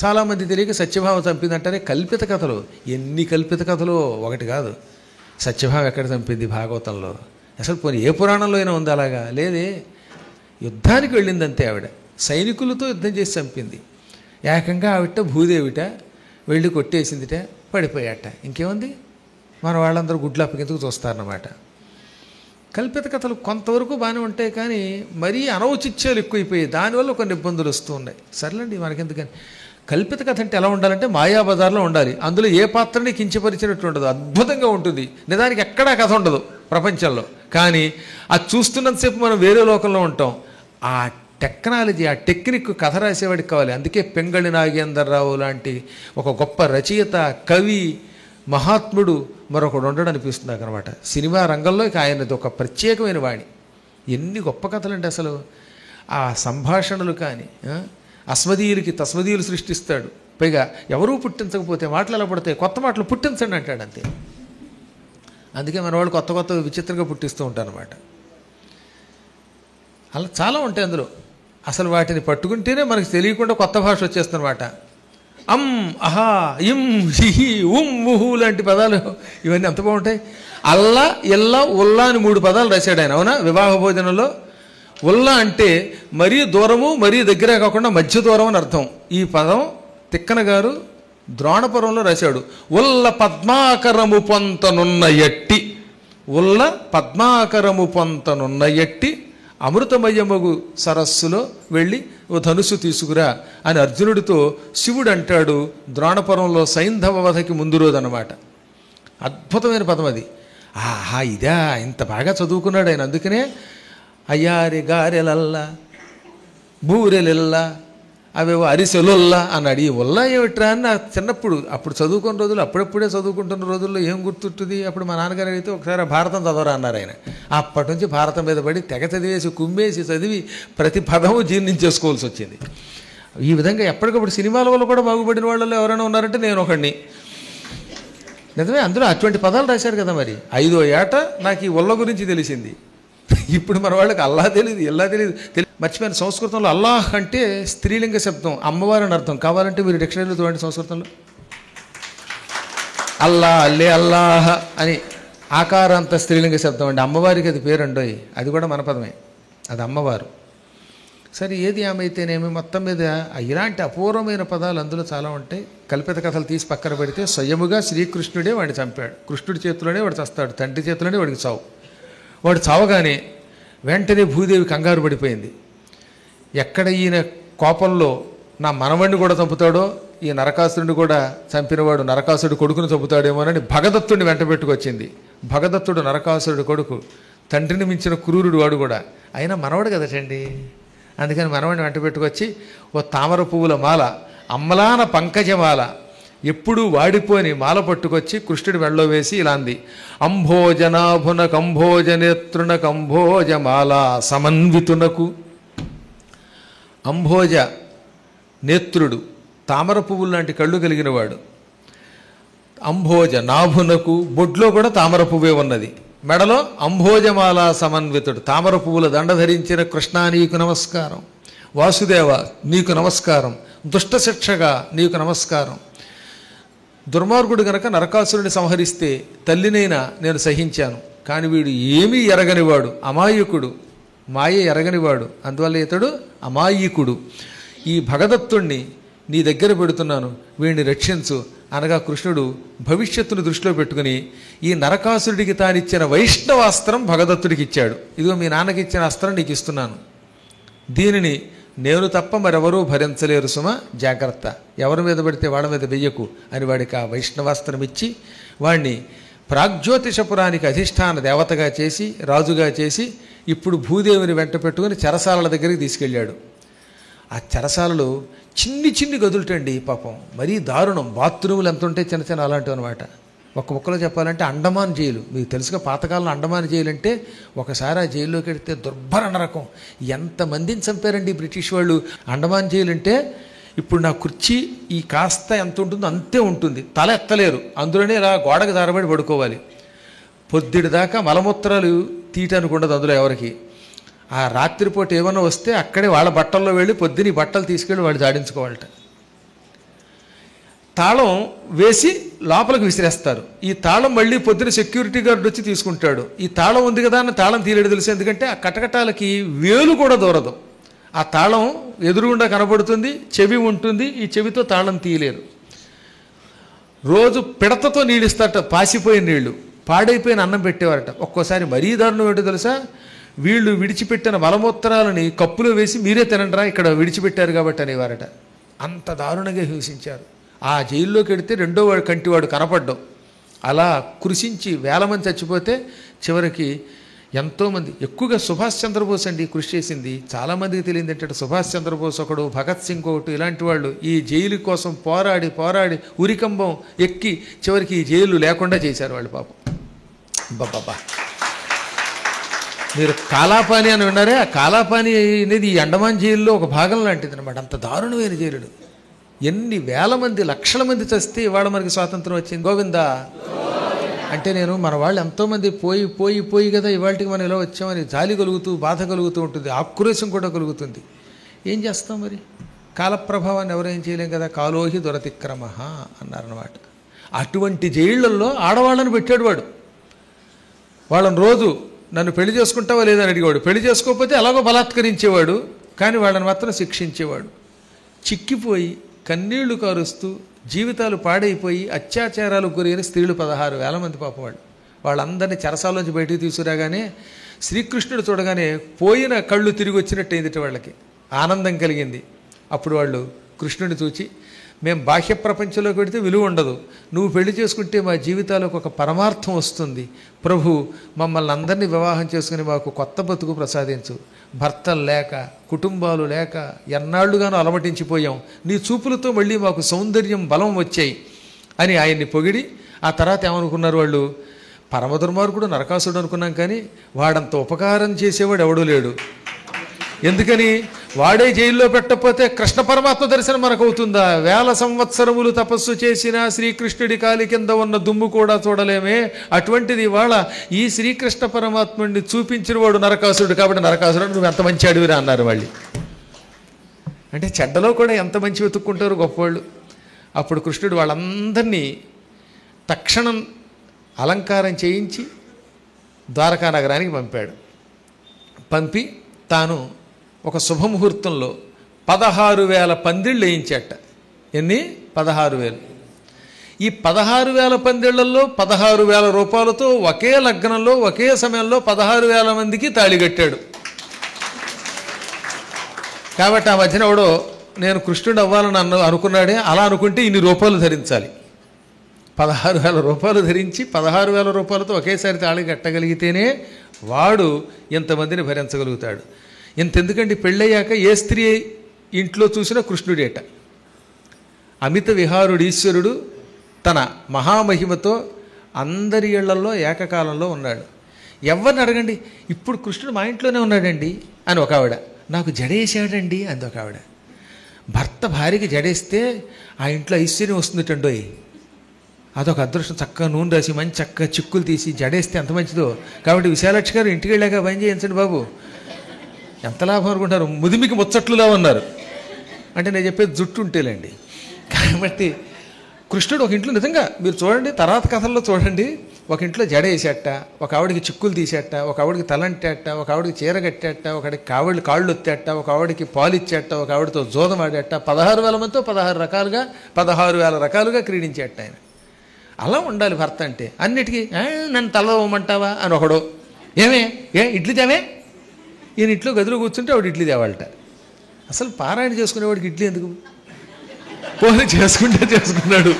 [SPEAKER 2] చాలామంది తెలియక సత్యభామ చంపిందంటేనే కల్పిత కథలు. ఎన్ని కల్పిత కథలు, ఒకటి కాదు. సత్యభామ ఎక్కడ చంపింది భాగవతంలో? అసలు పోనీ ఏ పురాణంలో అయినా ఉంది అలాగా? లేదే. యుద్ధానికి వెళ్ళిందంతే ఆవిడ, సైనికులతో యుద్ధం చేసి చంపింది. ఏకంగా ఆవిట భూదేవిట వెళ్ళి కొట్టేసిందిట, పడిపోయాట. ఇంకేముంది, మన వాళ్ళందరూ గుడ్లు అప్పగించుకు చూస్తారన్నమాట. కల్పిత కథలు కొంతవరకు బాగానే ఉంటాయి, కానీ మరీ అనౌచిత్యాలు ఎక్కువైపోయాయి. దానివల్ల కొన్ని ఇబ్బందులు వస్తూ ఉన్నాయి. సర్లేండి, మనకెందుకని. కల్పిత కథ అంటే ఎలా ఉండాలంటే మాయాబజార్లో ఉండాలి. అందులో ఏ పాత్రని కించపరిచినట్టు ఉండదు, అద్భుతంగా ఉంటుంది. నిజానికి ఎక్కడా కథ ఉండదు ప్రపంచంలో, కానీ అది చూస్తున్నంతసేపు మనం వేరే లోకంలో ఉంటాం. ఆ టెక్నాలజీ, ఆ టెక్నిక్ కథ రాసేవాడికి కావాలి. అందుకే పెంగళి నాగేంద్రరావు లాంటి ఒక గొప్ప రచయిత, కవి, మహాత్ముడు మరొకడు ఉండడం అనిపిస్తుంది నాకు అనమాట. సినిమా రంగంలో ఇక ఆయనది ఒక ప్రత్యేకమైన వాణి. ఎన్ని గొప్ప కథలండి అసలు. ఆ సంభాషణలు కానీ, అస్మదీయులకి తస్మదీయులు సృష్టిస్తాడు. పైగా ఎవరూ పుట్టించకపోతే మాటలు ఎలా పడతాయి, కొత్త మాటలు పుట్టించండి అంటాడు అంతే. అందుకే మన వాళ్ళు కొత్త కొత్త విచిత్రంగా పుట్టిస్తూ ఉంటారు అనమాట. అలా చాలా ఉంటాయి అందులో. అసలు వాటిని పట్టుకుంటేనే మనకు తెలియకుండా కొత్త భాష వచ్చేస్తుందన్నమాట. అమ్, అహా, ఇం, హిహి, ఉం, ఉహు లాంటి పదాలు ఇవన్నీ ఎంత బాగుంటాయి. అల్లా, ఇల్లా, ఉల్లా అని 3 పదాలు రాశాడు ఆయన. అవునా? వివాహ భోజనంలో ఉల్లా అంటే మరీ దూరము మరీ దగ్గరే కాకుండా మధ్య దూరం అని అర్థం. ఈ పదం తిక్కన గారు ద్రోణపురంలో రాశాడు. ఉల్ల పద్మాకరము పొంతనున్న ఎట్టి, ఉల్ల పద్మాకరము పొంతనున్న ఎట్టి అమృతమయమగు సరస్సులో వెళ్ళి ఓ ధనుసు తీసుకురా అని అర్జునుడితో శివుడు అంటాడు. ద్రోణపురంలో సైంధవ వధకి ముందు రోజు అన్నమాట. అద్భుతమైన పదం అది. ఆహా, ఇదా, ఇంత బాగా చదువుకున్నాడు ఆయన. అందుకనే అయ్యారి గారెలల్లా, బూరెలెల్లా, అవేవో అరిసెలొల్లా అన్నాడు. ఈ ఒల్లా ఏమిట్రా అని నాకు చిన్నప్పుడు, అప్పుడు చదువుకున్న రోజులు, అప్పుడప్పుడే చదువుకుంటున్న రోజుల్లో ఏం గుర్తుంటుంది. అప్పుడు మా నాన్నగారు అయితే ఒకసారి భారతం చదవరా అన్నారు ఆయన. అప్పటి నుంచి భారతం మీద పడి తెగ చదివేసి కుమ్మేసి చదివి ప్రతి పదము జీర్ణించేసుకోవాల్సి వచ్చింది. ఈ విధంగా ఎప్పటికప్పుడు సినిమాల వల్ల కూడా బాగుపడిన వాళ్ళలో ఎవరైనా ఉన్నారంటే నేను ఒకడిని. నిజమే, అందులో అటువంటి పదాలు రాశారు కదా. మరి 5వ ఏట నాకు ఈ ఒల్ల గురించి తెలిసింది. ఇప్పుడు మన వాళ్ళకి అల్లా తెలియదు, ఎల్లా తెలియదు. మర్చిపోయిన సంస్కృతంలో అల్లాహ్ అంటే స్త్రీలింగ శబ్దం, అమ్మవారు అని అర్థం. కావాలంటే మీరు డిక్షనరీలో చూడండి సంస్కృతంలో. అల్లా, అల్లే, అల్లాహ్ అని ఆకారాంత స్త్రీలింగ శబ్దం అండి. అమ్మవారికి అది పేరు అండోయ్, అది కూడా మన పదమే, అది అమ్మవారు. సరే, ఏది ఏమైతేనేమి మొత్తం మీద ఇలాంటి అపూర్వమైన పదాలు అందులో చాలా ఉంటాయి. కల్పిత కథలు తీసి పక్కన పెడితే స్వయముగా శ్రీకృష్ణుడే వాడిని చంపాడు. కృష్ణుడి చేతిలోనే వాడు చస్తాడు, తండ్రి చేతిలోనే వాడికి చావు. వాడు చావగానే వెంటనే భూదేవి కంగారు పడిపోయింది. ఎక్కడ ఈయన కోపంలో నా మనవణ్ణి కూడా చంపుతాడో, ఈ నరకాసురుడిని కూడా చంపినవాడు నరకాసురుడు కొడుకును చంపుతాడేమోనని భగదత్తుడిని వెంట పెట్టుకొచ్చింది. భగదత్తుడు నరకాసురుడు కొడుకు, తండ్రిని మించిన క్రూరుడు వాడు కూడా. అయినా మనవడు కదటండి. అందుకని మనవడిని వెంట పెట్టుకొచ్చి ఓ తామర పువ్వుల మాల, అమ్మలాన పంకజమాల, ఎప్పుడూ వాడిపోని మాల పట్టుకొచ్చి కృష్ణుడి మెడలో వేసి ఇలా అంది. అంభోజనాభున కంభోజనేత్రున కంభోజమాల సమన్వితునకు. అంభోజ నేత్రుడు, తామర పువ్వులు లాంటి కళ్ళు కలిగినవాడు. అంభోజ నాభునకు, బొడ్లో కూడా తామర పువ్వే ఉన్నది. మెడలో అంభోజమాల సమన్వితుడు, తామర పువ్వుల దండ ధరించిన కృష్ణ నీకు నమస్కారం. వాసుదేవ నీకు నమస్కారం. దుష్టశిక్షగా నీకు నమస్కారం. దుర్మార్గుడు గనక నరకాసురుని సంహరిస్తే తల్లినైనా నేను సహించాను, కానీ వీడు ఏమీ ఎరగనివాడు, అమాయకుడు, మాయ ఎరగనివాడు, అందువల్ల ఇతడు అమాయకుడు. ఈ భగదత్తుణ్ణి నీ దగ్గర పెడుతున్నాను, వీడిని రక్షించు అనగా కృష్ణుడు భవిష్యత్తును దృష్టిలో పెట్టుకుని ఈ నరకాసురుడికి తానిచ్చిన వైష్ణవాస్త్రం భగదత్తుడికి ఇచ్చాడు. ఇదిగో మీ నాన్నకి ఇచ్చిన అస్త్రం నీకు ఇస్తున్నాను, దీనిని నేను తప్ప మరెవరూ భరించలేరు సుమ, జాగ్రత్త, ఎవరి మీద పడితే వాళ్ళ మీద వెయ్యకు అని వాడికి ఆ వైష్ణవాస్త్రం ఇచ్చి వాడిని ప్రాగ్జ్యోతిషపురానికి అధిష్టాన దేవతగా చేసి రాజుగా చేసి ఇప్పుడు భూదేవిని వెంట పెట్టుకుని చెరసాలల దగ్గరికి తీసుకెళ్ళాడు. ఆ చెరసాలలు చిన్ని చిన్ని గదులుటండి పాపం, మరీ దారుణం. బాత్రూములు ఎంత ఉంటే చిన్న చిన్న అలాంటివి అనమాట. ఒక ముక్కలో చెప్పాలంటే అండమాన్ జైలు. మీకు తెలుసుగా పాతకాలంలో అండమాన్ జైలు అంటే ఒకసారి ఆ జైల్లోకి వెడితే దుర్భర నరకం. ఎంతమందిని చంపారండి బ్రిటిష్ వాళ్ళు. అండమాన్ జైలు అంటే ఇప్పుడు నా కుర్చీ ఈ కాస్త ఎంత ఉంటుందో అంతే ఉంటుంది, తల ఎత్తలేరు, అందులోనే ఇలా గోడకు దారబడి పడుకోవాలి. పొద్దుడి దాకా మలమూత్రాలు తీయటానికి ఉండదు అందులో ఎవరికి. ఆ రాత్రిపూట ఏమన్నా వస్తే అక్కడే వాళ్ళ బట్టల్లో వెళ్ళి పొద్దున ఈ బట్టలు తీసుకెళ్ళి వాళ్ళు జాడించుకోవాలట. తాళం వేసి లోపలికి విసిరేస్తారు. ఈ తాళం మళ్ళీ పొద్దున సెక్యూరిటీ గార్డు వచ్చి తీసుకుంటాడు. ఈ తాళం ఉంది కదా అని తాళం తీయలేడు తెలుసు, ఎందుకంటే ఆ కటకటాలకి వేలు కూడా దూరదు. ఆ తాళం ఎదురుగుండా కనబడుతుంది, చెవి ఉంటుంది, ఈ చెవితో తాళం తీయలేరు. రోజు పిడతతో నీళ్ళు ఇస్తారట, పాసిపోయిన నీళ్లు, పాడైపోయిన అన్నం పెట్టేవారట. ఒక్కోసారి మరీ దారుణం ఏంటో తెలుసా, వీళ్ళు విడిచిపెట్టిన మలమూత్రాలని కప్పులో వేసి మీరే తినండిరా ఇక్కడ విడిచిపెట్టారు కాబట్టి అనేవారట. అంత దారుణంగా హింసించారు. ఆ జైల్లోకి వెడితే రెండో వాడు కంటివాడు కనపడ్డం. అలా కృషించి వేల మంది చచ్చిపోతే చివరికి ఎంతోమంది, ఎక్కువగా సుభాష్ చంద్రబోస్ అండి కృషి చేసింది. చాలామందికి తెలియదు ఏంటంటే సుభాష్ చంద్రబోస్ ఒకడు, భగత్ సింగ్ ఒకటి, ఇలాంటి వాళ్ళు ఈ జైలు కోసం పోరాడి పోరాడి ఉరికంబం ఎక్కి చివరికి ఈ జైలు లేకుండా చేశారు వాళ్ళు పాపం. బాబా, మీరు కాలాపాని అని విన్నారే, ఆ కాలాపాని అనేది ఈ అండమాన్ జైల్లో ఒక భాగం లాంటిది అనమాట. అంత దారుణమైన జైలుడు. ఎన్ని వేల మంది లక్షల మంది చస్తే ఇవాళ మనకి స్వాతంత్రం వచ్చింది. గోవిందా అంటే నేను మన వాళ్ళు ఎంతోమంది పోయి పోయి పోయి కదా ఇవాళకి మనం ఇలా వచ్చామని జాలి కలుగుతూ బాధ కలుగుతూ ఉంటుంది, ఆక్రోశం కూడా కలుగుతుంది. ఏం చేస్తాం మరి, కాలప్రభావాన్ని ఎవరేం చేయలేం కదా. కాలోహి దురతిక్రమ అన్నారన్నమాట. అటువంటి జైళ్లలో ఆడవాళ్ళని పెట్టాడు వాడు. వాళ్ళని రోజు నన్ను పెళ్లి చేసుకుంటావా లేదని అడిగేవాడు. పెళ్లి చేసుకోకపోతే అలాగో బలాత్కరించేవాడు, కానీ వాళ్ళని మాత్రం శిక్షించేవాడు. చిక్కిపోయి కన్నీళ్లు కారుస్తూ జీవితాలు పాడైపోయి అత్యాచారాలకు గురైన స్త్రీలు 16,000 మంది పాపం వాళ్ళు. వాళ్ళందరినీ చెరసాలోంచి బయటికి తీసుకురాగానే శ్రీకృష్ణుడు చూడగానే పోయిన కళ్ళు తిరిగి వచ్చినట్టయింది వాళ్ళకి. ఆనందం కలిగింది. అప్పుడు వాళ్ళు కృష్ణుడిని చూచి, మేము బాహ్య ప్రపంచంలోకి పెడితే విలువ ఉండదు, నువ్వు పెళ్లి చేసుకుంటే మా జీవితాలకు ఒక పరమార్థం వస్తుంది. ప్రభు, మమ్మల్ని అందరినీ వివాహం చేసుకుని మాకు కొత్త బతుకు ప్రసాదించు. భర్తలు లేక కుటుంబాలు లేక ఎన్నాళ్లుగానో అలమటించిపోయాం, నీ చూపులతో మళ్ళీ మాకు సౌందర్యం బలం వచ్చాయి అని ఆయన్ని పొగిడి, ఆ తర్వాత ఏమనుకున్నారు వాళ్ళు, పరమ దుర్మార్గుడు నరకాసుడు అనుకున్నాం, కానీ వాడంత ఉపకారం చేసేవాడు ఎవడూ లేడు. ఎందుకని, వాడే జైల్లో పెట్టకపోతే కృష్ణ పరమాత్మ దర్శనం మనకు అవుతుందా? 1000 సంవత్సరములు తపస్సు చేసిన శ్రీకృష్ణుడి కాలి కింద ఉన్న దుమ్ము కూడా చూడలేమే. అటువంటిది వాళ్ళ ఈ శ్రీకృష్ణ పరమాత్ముడిని చూపించిన వాడు నరకాసురుడు, కాబట్టి నరకాసురుడు నువ్వు ఎంత మంచి అడివిరా అన్నారు వాళ్ళు. అంటే చెడ్డలో కూడా ఎంత మంచి వెతుక్కుంటారు గొప్పవాళ్ళు. అప్పుడు కృష్ణుడు వాళ్ళందరినీ తక్షణం అలంకారం చేయించి ద్వారకా నగరానికి పంపాడు. పంపి తాను ఒక శుభముహూర్తంలో 16,000 పందిళ్ళు వేయించేట. ఎన్ని? 16,000. ఈ 16,000 పందిళ్లలో 16,000 రూపాయలతో ఒకే లగ్నంలో ఒకే సమయంలో 16,000 మందికి తాళి కట్టాడు. కాబట్టి ఆ మధ్యన ఎవడో నేను కృష్ణుడు అవ్వాలని అనుకున్నాడే, అలా అనుకుంటే ఇన్ని రూపాయలు ధరించాలి. 16,000 రూపాయలు ధరించి 16,000 రూపాయలతో ఒకేసారి తాళి కట్టగలిగితేనే వాడు ఎంతమందిని భరించగలుగుతాడు. ఇంతెందుకండి, పెళ్ళయ్యాక ఏ స్త్రీ ఇంట్లో చూసినా కృష్ణుడేట. అమిత విహారుడు ఈశ్వరుడు తన మహామహిమతో అందరి ఇళ్లలో ఏకకాలంలో ఉన్నాడు. ఎవరిని అడగండి, ఇప్పుడు కృష్ణుడు మా ఇంట్లోనే ఉన్నాడండి అని ఒక ఆవిడ, నాకు జడేసాడండి అంది ఒక ఆవిడ. భర్త భార్యకి జడేస్తే ఆ ఇంట్లో ఐశ్వర్యం వస్తుందిటండోయ్. అదొక అదృష్టం. చక్కగా నూనె రాసి మంచి చక్కగా చిక్కులు తీసి జడేస్తే ఎంత మంచిదో. కాబట్టి విశాలాక్షి గారు ఇంటికి వెళ్ళాక పని చేయించండి బాబు. ఎంత లాభం అనుకుంటారు, ముదిమికి ముచ్చట్లులా ఉన్నారు అంటే నేను చెప్పేది జుట్టు ఉంటేలేండి. కాబట్టి కృష్ణుడు ఒక ఇంట్లో నిజంగా మీరు చూడండి, తర్వాత కథల్లో చూడండి, ఒక ఇంట్లో జడ వేసేట, ఒక ఆవిడికి చిక్కులు తీసేట, ఒక ఆవిడికి తలంటేట, ఒక ఆవిడికి చీర కట్టేట, ఒకడికి కాళ్ళు ఒత్తేట, ఒక ఆవిడికి పాలు ఇచ్చేట, ఒక ఆవిడతో జోదం ఆడేట. 16,000 మందితో 16,000 రకాలుగా క్రీడించేట ఆయన. అలా ఉండాలి భర్త అంటే. అన్నిటికీ నన్ను తలవమంటావా అని ఒకడు, ఇడ్లీ తేవే, ఈయన ఇంట్లో గదిలో కూర్చుంటే ఆవిడ ఇడ్లీ తేవాలట. అసలు పారాయణ చేసుకునేవాడికి ఇడ్లీ ఎందుకు? పోనీ చేసుకుంటే చేసుకున్నాడు,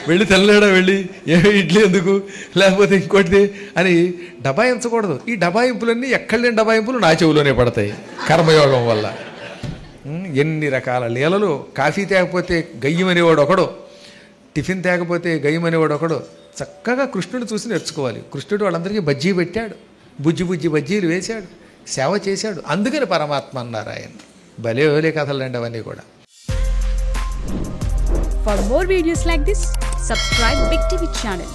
[SPEAKER 2] వెళ్ళి తెల్లడా వెళ్ళి ఇడ్లీ ఎందుకు లేకపోతే ఇంకోటిది అని డబాయించకూడదు. ఈ డబాయింపులన్నీ ఎక్కడ లేని డబాయింపులు నా చెవులోనే పడతాయి కర్మయోగం వల్ల. ఎన్ని రకాల లీలలు. కాఫీ తేకపోతే గయ్యమనేవాడు ఒకడు, టిఫిన్ తేకపోతే గయ్యమనేవాడు ఒకడు. చక్కగా కృష్ణుడు చూసి నేర్చుకోవాలి. కృష్ణుడు వాళ్ళందరికీ బజ్జీ పెట్టాడు, బుజ్జి బుజ్జి బజ్జీలు వేశాడు, సేవ చేశాడు. అందుకని పరమాత్మ అన్నారు ఆయన. భలే భలే కథలండి అవన్నీ కూడా.
[SPEAKER 3] For more videos like this, subscribe Big TV channel.